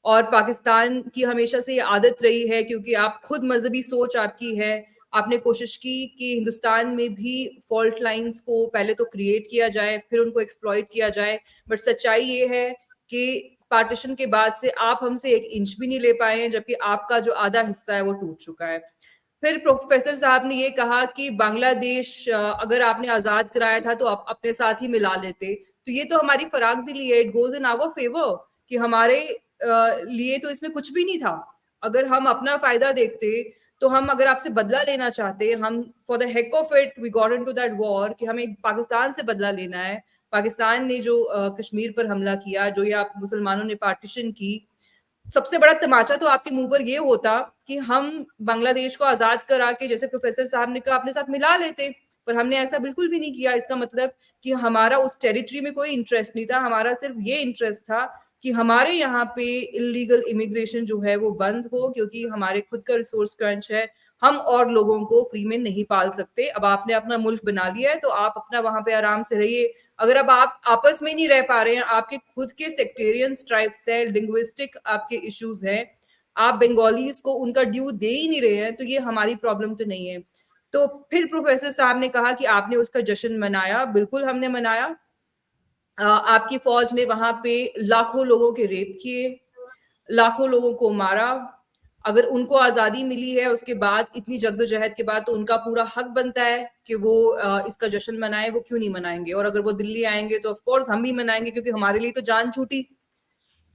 और पाकिस्तान की हमेशा से ये आदत रही है, क्योंकि आप खुद मजहबी सोच आपकी है, आपने कोशिश की कि हिंदुस्तान में भी फॉल्ट लाइंस को पहले तो क्रिएट किया जाए, फिर उनको एक्सप्लॉइट किया जाए। बट सच्चाई ये है कि पार्टीशन के बाद से आप हमसे 1 इंच भी नहीं ले पाए हैं, जबकि आपका जो आधा हिस्सा है वो टूट चुका है। फिर प्रोफेसर साहब ने ये कहा कि बांग्लादेश अगर आपने आजाद कराया था तो आप अपने साथ ही मिला लेते। तो ये तो हमारी फराग दिली है, it goes in our favour, कि हमारे लिए तो इसमें कुछ भी नहीं था। अगर हम अपना फायदा देखते तो हम, अगर आपसे बदला लेना चाहते, हम for the heck of it we got into that war कि हमें पाकिस्तान से बदला लेना है। पाकिस्तान ने जो कश्मीर पर हमला किया, जो ये आप मुसलमानों ने पार्टीशन की, सबसे बड़ा तमाचा तो आपके मुंह पर ये होता कि हम बांग्लादेश को आजाद करा के, जैसे प्रोफेसर साहब ने कहा, अपने साथ मिला लेते। पर हमने ऐसा बिल्कुल भी नहीं किया। इसका मतलब कि हमारा उस टेरिटरी में कोई इंटरेस्ट नहीं था। हमारा सिर्फ ये इंटरेस्ट था कि हमारे यहाँ पे इलीगल इमिग्रेशन जो है वो बंद हो, क्योंकि हमारे खुद का रिसोर्स क्रंच है। हम और लोगों को फ्री में नहीं पाल सकते। अब आपने अपना मुल्क बना लिया है तो आप अपना वहां पे आराम से रहिए। अगर अब आप आपस में नहीं रह पा रहे हैं, आपके खुद के सेक्टेरियन स्ट्राइप्स है, लिंग्विस्टिक आपके इश्यूज हैं, आप बंगालीज को उनका ड्यू दे ही नहीं रहे हैं, तो ये हमारी प्रॉब्लम तो नहीं है। तो फिर प्रोफेसर साहब ने कहा कि आपने उसका जश्न मनाया। बिल्कुल हमने मनाया। आपकी फौज ने वहां पे लाखों लोगों के रेप किए, लाखों लोगों को मारा। अगर उनको आजादी मिली है उसके बाद, इतनी जद्दोजहद के बाद, तो उनका पूरा हक बनता है कि वो इसका जश्न मनाए। वो क्यों नहीं मनाएंगे? और अगर वो दिल्ली आएंगे तो ऑफ कोर्स हम भी मनाएंगे, क्योंकि हमारे लिए तो जान छूटी।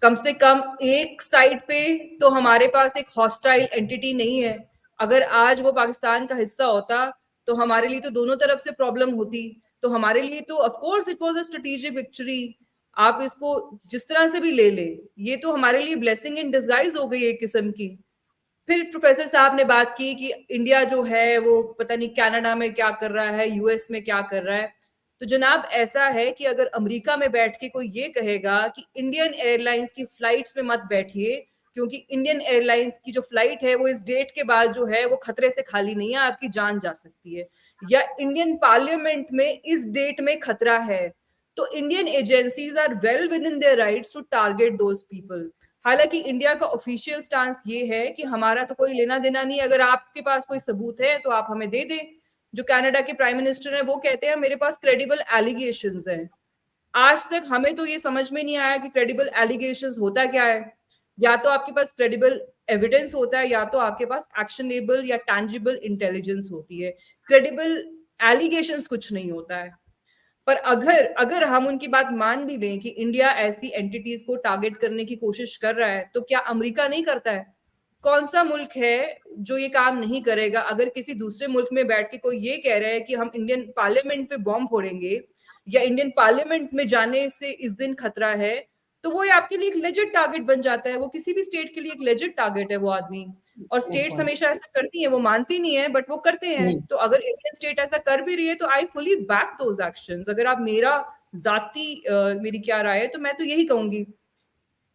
कम से कम एक साइड पे तो हमारे पास एक हॉस्टाइल एंटिटी नहीं है। अगर आज वो पाकिस्तान का हिस्सा होता तो हमारे लिए तो दोनों तरफ से प्रॉब्लम होती। तो हमारे लिए तो of course it was a strategic victory. आप इसको जिस तरह से भी ले ले, ये तो हमारे लिए ब्लेसिंग इन डिस्गाइज हो गई एक किस्म की। फिर प्रोफेसर साहब ने बात की कि इंडिया जो है वो पता नहीं कनाडा में क्या कर रहा है, यूएस में क्या कर रहा है। तो जनाब ऐसा है कि अगर अमेरिका में बैठ के कोई ये कहेगा कि इंडियन एयरलाइंस की फ्लाइट्स में मत बैठिए, क्योंकि इंडियन एयरलाइंस की जो फ्लाइट है वो इस डेट के बाद जो है वो खतरे से खाली नहीं है, आपकी जान जा सकती है, या इंडियन पार्लियामेंट में इस डेट में खतरा है, तो Indian agencies are well within their rights to target those people. हालांकि इंडिया का ऑफिशियल स्टांस ये है कि हमारा तो कोई लेना देना नहीं, अगर आपके पास कोई सबूत है तो आप हमें दे दें। जो कनाडा के प्राइम मिनिस्टर हैं वो कहते हैं मेरे पास क्रेडिबल एलिगेशंस हैं। आज तक हमें तो ये समझ में नहीं आया कि क्रेडिबल एलिगेशंस होता क्या है। या तो आपके पास क्रेडिबल एविडेंस होता है, या तो आपके पास एक्शनेबल या टैंजिबल इंटेलिजेंस होती है। क्रेडिबल एलिगेशंस कुछ नहीं होता है। पर अगर अगर हम उनकी बात मान भी लें कि इंडिया ऐसी एंटिटीज को टारगेट करने की कोशिश कर रहा है, तो क्या अमेरिका नहीं करता है? कौन सा मुल्क है जो ये काम नहीं करेगा? अगर किसी दूसरे मुल्क में बैठ के कोई ये कह रहा है कि हम इंडियन पार्लियामेंट पे बॉम्ब फोड़ेंगे या इंडियन पार्लियामेंट में जाने से इस दिन खतरा है, तो वो ये आपके लिए एक लेजिट टारगेट बन जाता है। वो किसी भी स्टेट के लिए एक लेजिट टारगेट है वो आदमी। और स्टेट्स हमेशा ऐसा करती हैं, वो मानती नहीं है बट वो करते हैं। तो अगर इंडियन स्टेट ऐसा कर भी रही है तो I fully back those actions. अगर आप मेरा जाती मेरी क्या राय है तो मैं तो यही कहूंगी।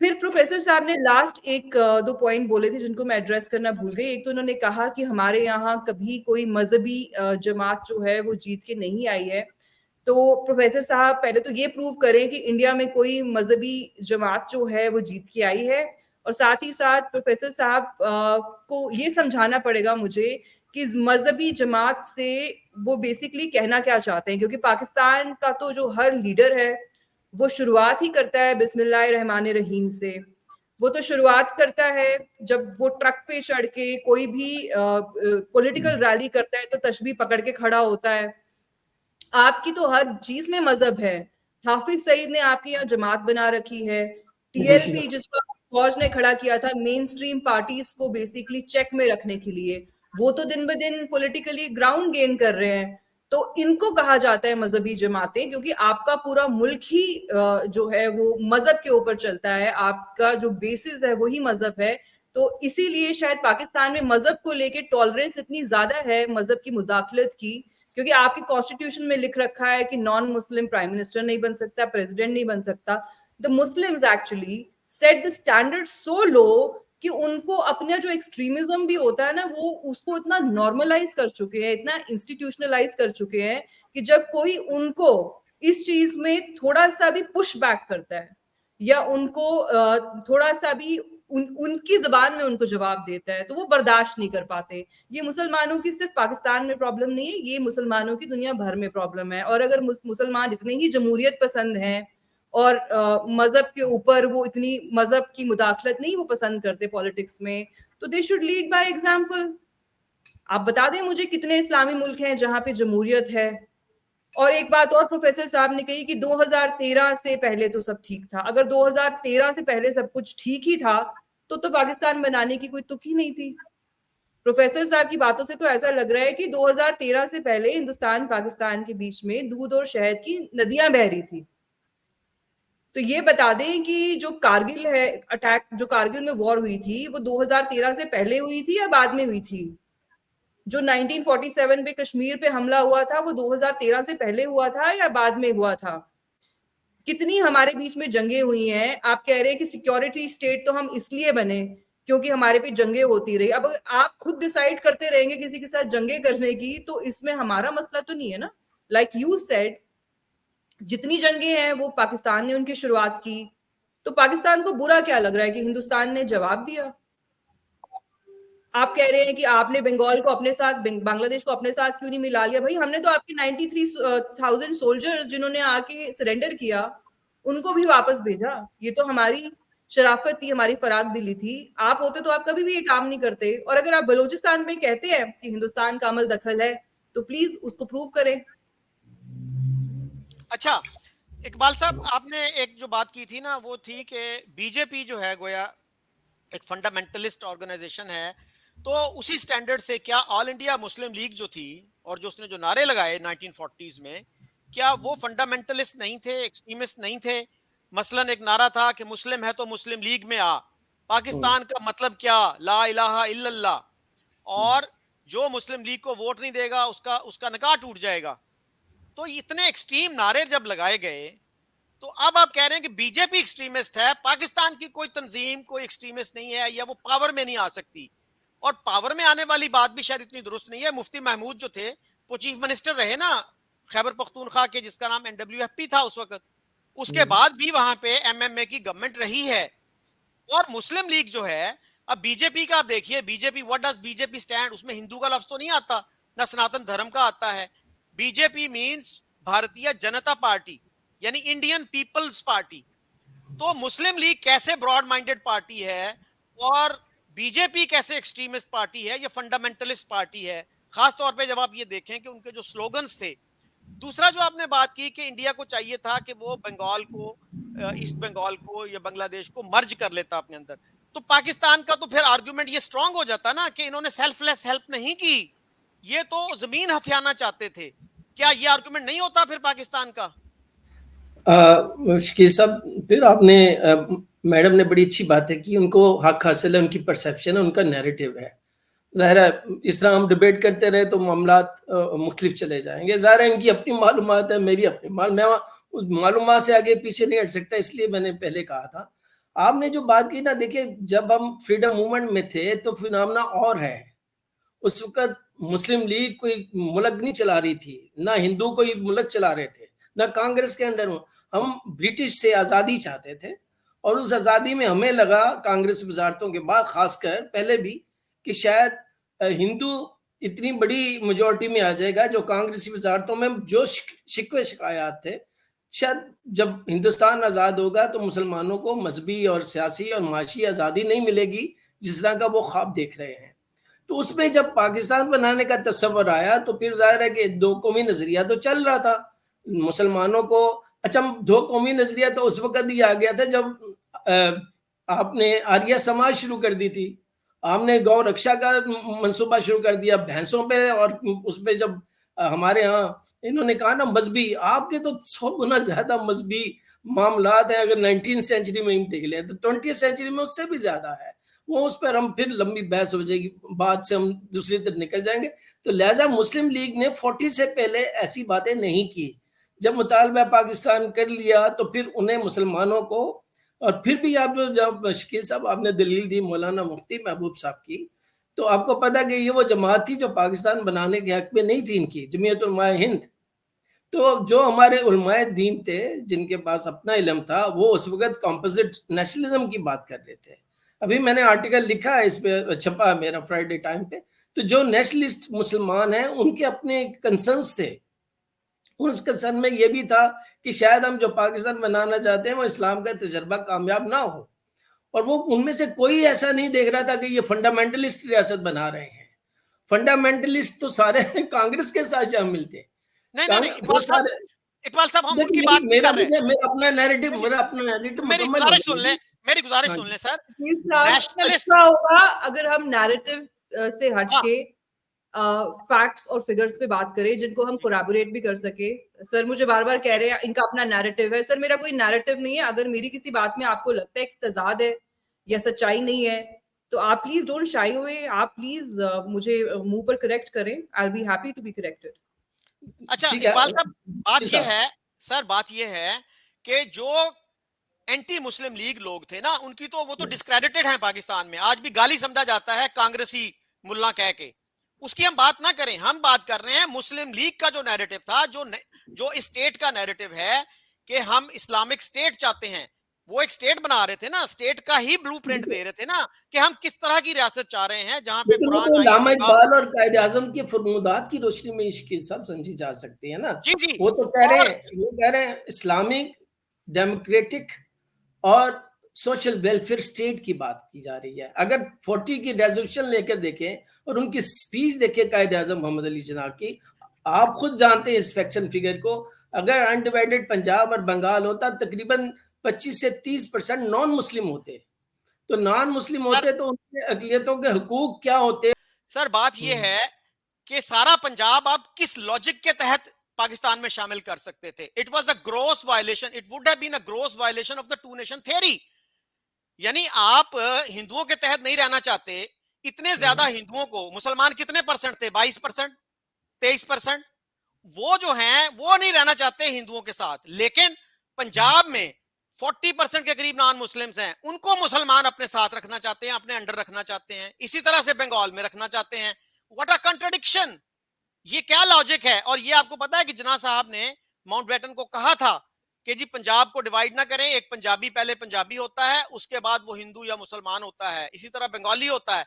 फिर प्रोफेसर साहब ने लास्ट एक दो पॉइंट बोले थे जिनको मैं एड्रेस करना भूल गई। एक तो उन्होंने कहा कि हमारे यहाँ कभी कोई मजहबी जमात जो है वो जीत के नहीं आई है। तो प्रोफेसर साहब पहले तो ये प्रूव करें कि इंडिया में कोई मजहबी जमात जो है वो जीत के आई है, और साथ ही साथ प्रोफेसर साहब को ये समझाना पड़ेगा मुझे कि इस मजहबी जमात से वो बेसिकली कहना क्या चाहते हैं, क्योंकि पाकिस्तान का तो जो हर लीडर है वो शुरुआत ही करता है बिस्मिल्लाहिर्रहमानिर्रहीम से। वो तो शुरुआत करता है जब वो ट्रक पे चढ़ के कोई भी पॉलिटिकल रैली करता है तो तस्बीह पकड़ के खड़ा होता है। आपकी तो हर चीज में मजहब है। हाफिज सईद ने आपके यहाँ जमात बना रखी है। टीएलपी जिसको फौज ने खड़ा किया था मेन स्ट्रीम पार्टीज को बेसिकली चेक में रखने के लिए, वो तो दिन ब दिन पॉलिटिकली ग्राउंड गेन कर रहे हैं। तो इनको कहा जाता है मजहबी जमातें, क्योंकि आपका पूरा मुल्क ही जो है वो मजहब के ऊपर चलता है। आपका जो बेसिस है वही मजहब है। तो इसीलिए शायद पाकिस्तान में मजहब को लेके टॉलरेंस इतनी ज्यादा है, मजहब की मुदाखलत की, क्योंकि आपके कॉन्स्टिट्यूशन में लिख रखा है कि नॉन मुस्लिम प्राइम मिनिस्टर नहीं बन सकता, प्रेसिडेंट नहीं बन सकता। The Muslims actually set the standard so low कि उनको अपना जो एक्सट्रीमिज्म भी होता है ना, वो उसको इतना नॉर्मलाइज कर चुके हैं, इतना इंस्टीट्यूशनलाइज कर चुके हैं कि जब कोई उनको इस चीज में थोड़ा सा भी पुश बैक करता है या उनको थोड़ा सा भी उनकी जबान में उनको जवाब देता है तो वो बर्दाश्त नहीं कर पाते। ये मुसलमानों की सिर्फ पाकिस्तान में प्रॉब्लम नहीं है, ये मुसलमानों की दुनिया भर में प्रॉब्लम है। और अगर मुसलमान इतने ही जमहूरियत पसंद हैं और मजहब के ऊपर वो इतनी मजहब की मुदाखलत नहीं वो पसंद करते पॉलिटिक्स में, तो they should lead by example. आप बता दें मुझे कितने इस्लामी मुल्क हैं जहां पे जमहूरियत है। और एक बात और प्रोफेसर साहब ने कही कि 2013 से पहले तो सब ठीक था। अगर 2013 से पहले सब कुछ ठीक ही था तो पाकिस्तान बनाने की कोई तुक ही नहीं थी। प्रोफेसर साहब की बातों से तो ऐसा लग रहा है कि 2013 से पहले हिंदुस्तान पाकिस्तान के बीच में दूध और शहद की नदियां बह रही थी। तो ये बता दें कि जो कारगिल है अटैक, जो कारगिल में वॉर हुई थी वो 2013 से पहले हुई थी या बाद में हुई थी? जो 1947 में कश्मीर पे हमला हुआ था वो 2013 से पहले हुआ था या बाद में हुआ था? कितनी हमारे बीच में जंगे हुई हैं। आप कह रहे हैं कि सिक्योरिटी स्टेट तो हम इसलिए बने क्योंकि हमारे पे जंगे होती रही। अब आप खुद डिसाइड करते रहेंगे किसी के साथ जंगे करने की, तो इसमें हमारा मसला तो नहीं है ना। लाइक यू सेड, जितनी जंगे हैं वो पाकिस्तान ने उनकी शुरुआत की, तो पाकिस्तान को बुरा क्या लग रहा है कि हिंदुस्तान ने जवाब दिया? आप कह रहे हैं कि आपने बंगाल को अपने साथ, बांग्लादेश को अपने साथ क्यों नहीं मिला लिया? भाई हमने तो आपके 93,000 सोल्जर्स जिन्होंने आके सरेंडर किया उनको भी वापस भेजा। ये तो हमारी शराफत थी, हमारी फराग दिली थी। आप होते तो आप कभी भी ये काम नहीं करते। और अगर आप बलूचिस्तान में कहते हैं कि हिंदुस्तान का अमल दखल है तो प्लीज उसको प्रूव करें। अच्छा इकबाल साहब, आपने एक जो बात की थी ना वो थी कि बीजेपी जो है गोया एक फंडामेंटलिस्ट ऑर्गेनाइजेशन है, तो उसी स्टैंडर्ड से क्या ऑल इंडिया मुस्लिम लीग जो थी और जो उसने जो नारे लगाए 1940s में, क्या वो फंडामेंटलिस्ट नहीं थे, एक्सट्रीमिस्ट नहीं थे? मसलन एक नारा था कि मुस्लिम है तो मुस्लिम लीग में आ, पाकिस्तान का मतलब क्या, ला इलाहा इल्लल्लाह, और जो मुस्लिम लीग को वोट नहीं देगा उसका उसका निकाह टूट जाएगा। तो इतने एक्सट्रीम नारे जब लगाए गए, तो अब आप कह रहे हैं कि बीजेपी एक्सट्रीमिस्ट है, पाकिस्तान की कोई तंजीम कोई एक्सट्रीमिस्ट नहीं है, या वो पावर में नहीं आ सकती। और पावर में आने वाली बात भी शायद इतनी दुरुस्त नहीं है। मुफ्ती महमूद जो थे वो चीफ मिनिस्टर रहे ना खैबर पख्तूनख्वा के, जिसका नाम NWFP था उस वक्त, उसके बाद भी वहां पे MMA की गवर्नमेंट रही है। और मुस्लिम लीग जो है, अब बीजेपी का आप देखिए, BJP, what does BJP stand, उसमें हिंदू का लफ्ज तो नहीं आता, ना सनातन धर्म का आता है। BJP means Bharatiya Janata party, यानी इंडियन पीपल्स पार्टी। तो मुस्लिम लीग कैसे ब्रॉड माइंडेड पार्टी है और बीजेपी कैसे एक्सट्रीमिस्ट पार्टी है, ये फंडामेंटलिस्ट पार्टी है, खास तौर पे जब आप ये देखें कि उनके जो स्लोगन्स थे। दूसरा जो आपने बात की कि इंडिया को चाहिए था कि वो बंगाल को, ईस्ट बंगाल को या बांग्लादेश को मर्ज कर लेता अपने अंदर, तो पाकिस्तान का तो फिर आर्गुमेंट ये स्ट्रांग हो जाता ना कि इन्होंने सेल्फलेस हेल्प नहीं की, ये तो जमीन हथियाना चाहते थे। क्या ये आर्गुमेंट नहीं होता फिर पाकिस्तान का? शकील साहब, फिर आपने मैडम ने बड़ी अच्छी बातें की, उनको हक हासिल है, उनकी परसेप्शन है, उनका नैरेटिव है। ज़ाहिर है इस तरह हम डिबेट करते रहे तो मामलात मुख्तलिफ चले जाएंगे। ज़ाहिर है इनकी अपनी मालूमात है, मेरी अपनी मैं उस मालूमात से आगे पीछे नहीं हट सकता, इसलिए मैंने पहले कहा था। आपने जो बात की ना, देखिए जब हम फ्रीडम मूवमेंट में थे तो फिनोमेना और है। उस वक्त मुस्लिम लीग कोई मुल्क नहीं चला रही थी, ना हिंदू कोई मुल्क चला रहे थे, ना कांग्रेस के अंडर में। हम ब्रिटिश से आज़ादी चाहते थे, और उस आज़ादी में हमें लगा कांग्रेस वजारतों के बाद खासकर पहले भी कि शायद हिंदू इतनी बड़ी मेजॉरिटी में आ जाएगा, जो कांग्रेसी वजारतों में जो शिकवे शिकायत थे, शायद जब हिंदुस्तान आज़ाद होगा तो मुसलमानों को मजहबी और सियासी और माशी आज़ादी नहीं मिलेगी जिस तरह का वो ख्वाब देख रहे हैं। तो उसमें जब पाकिस्तान बनाने का तस्वर आया तो फिर जाहिर है कि दो कौमी नजरिया तो चल रहा था मुसलमानों को। अच्छा, दो कौमी नजरिया तो उस वक्त ही आ गया था जब आपने आर्य समाज शुरू कर दी थी, आपने गौ रक्षा का मंसूबा शुरू कर दिया भैंसों पे, और उस पे जब हमारे यहाँ इन्होंने कहा ना मजहबी, आपके तो 100 गुना ज्यादा मजहबी मामलात है। अगर 19वीं सेंचुरी में देख लें तो 20वीं सेंचुरी में उससे भी ज्यादा है। वो उस पर हम फिर लंबी बहस हो जाएगी, बाद से हम दूसरी तरफ निकल जाएंगे। तो लिहाजा मुस्लिम लीग ने 40 से पहले ऐसी बातें नहीं की। जब मुतालबा पाकिस्तान कर लिया तो फिर उन्हें मुसलमानों को, और फिर भी आप जब शकील साहब आपने दलील दी मौलाना मुफ्ती महबूब साहब की, तो आपको पता कि ये वो जमात थी जो पाकिस्तान बनाने के हक में नहीं थी, इनकी जमीयत उलमाए हिंद। तो जो हमारे उलमाए दीन थे जिनके पास अपना इल्म था, वो उस वक्त कॉम्पोजिट नेशनलिज्म की बात कर रहे थे। अभी मैंने आर्टिकल लिखा है, इस पे छपा मेरा फ्राइडे टाइम पे। तो जो नेशनलिस्ट मुसलमान हैं उनके अपने कंसर्न्स थे। उस कंसर्न में ये भी था कि शायद हम जो पाकिस्तान बनाना चाहते हैं वो इस्लाम का तजर्बा कामयाब ना हो, और वो उनमें से कोई ऐसा नहीं देख रहा था कि ये फंडामेंटलिस्ट रियासत बना रहे हैं। फंडामेंटलिस्ट तो सारे कांग्रेस के साथ शामिल थे। नहीं, इकबाल साहब हम उनकी बात नहीं कर रहे। मेरा अपना नैरेटिव मेरी गुजारिश सुन लें, मेरी गुजारिश सुन लें सर। नेशनलिस्ट अच्छा होगा अगर हम नैरेटिव से हटके फैक्ट्स और फिगर्स पे बात करें जिनको हम कोलैबोरेट भी कर सके। सर मुझे बार बार कह रहे हैं इनका अपना नैरेटिव है। सर मेरा कोई नैरेटिव नहीं है। अगर मेरी किसी बात में आपको लगता है कि तजाद है या सच्चाई नहीं है तो आप प्लीज डोंट शाई अवे, आप प्लीज मुझे मुंह पर करेक्ट करें। I will be happy to be corrected. अच्छा इकबाल साहब, बात ये है सर, बात ये है कि जो एंटी मुस्लिम लीग लोग थे ना, उनकी तो वो तो डिस्क्रेडिटेड हैं पाकिस्तान में, आज भी गाली समझा जाता है कांग्रेसी मुल्ला कह के। उसकी हम बात ना करें, हम बात कर रहे हैं मुस्लिम लीग का जो नैरेटिव था, जो स्टेट का नैरेटिव है कि हम इस्लामिक स्टेट चाहते हैं। वो एक स्टेट बना रहे थे ना, स्टेट का ही ब्लूप्रिंट दे रहे थे ना कि हम किस तरह की रियासत चाह रहे हैं जहां पे कुरान इकबाल और कायदे आजम के फरमूदात की रोशनी में शकील साहब समझी जा सकती है ना। जी जी, वो तो कह रहे हैं इस्लामिक डेमोक्रेटिक और सोशल वेलफेयर स्टेट की बात की जा रही है। अगर 40 की रेजोल्यूशन लेकर देखें और उनकी स्पीच देखें कायदे आजम मोहम्मद अली जिन्ना की, आप खुद जानते हैं इस फैक्शन फिगर को। अगर अनडिवाइडेड पंजाब और बंगाल होता तकरीबन 25 से 30% नॉन मुस्लिम होते, तो नॉन मुस्लिम होते तो उनके अकलियतों के हुकूक क्या होते। सर बात यह है कि सारा पंजाब आप किस लॉजिक के तहत पाकिस्तान में शामिल कर सकते थे? It was a gross violation, it would have been a gross violation of the two nation theory. यानी आप हिंदुओं के तहत नहीं रहना चाहते। इतने ज्यादा हिंदुओं को, मुसलमान कितने परसेंट थे, 22%, 23%, वो जो हैं वो नहीं रहना चाहते हिंदुओं के साथ। लेकिन पंजाब में 40% के करीब नॉन मुस्लिम्स हैं, उनको मुसलमान अपने साथ रखना चाहते हैं, अपने अंडर रखना चाहते हैं। इसी तरह से बंगाल में रखना चाहते हैं। What a contradiction! ये क्या लॉजिक है? और ये आपको पता है कि जिन्ना साहब ने माउंटबेटन को कहा था कि जी पंजाब को डिवाइड ना करें, एक पंजाबी पहले पंजाबी होता है, उसके बाद वो हिंदू या मुसलमान होता है, इसी तरह बंगाली होता है।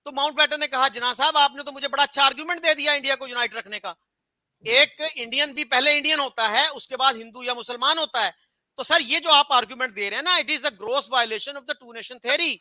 तो माउंटबेटन ने कहा जिन्ना साहब आपने तो मुझे बड़ा अच्छा आर्गुमेंट दे दिया इंडिया को यूनाइट रखने का। एक इंडियन भी पहले इंडियन होता है, उसके बाद हिंदू या मुसलमान होता है। तो सर ये जो आप आर्गुमेंट दे रहे हैं ना, it is a gross violation of the two nation theory.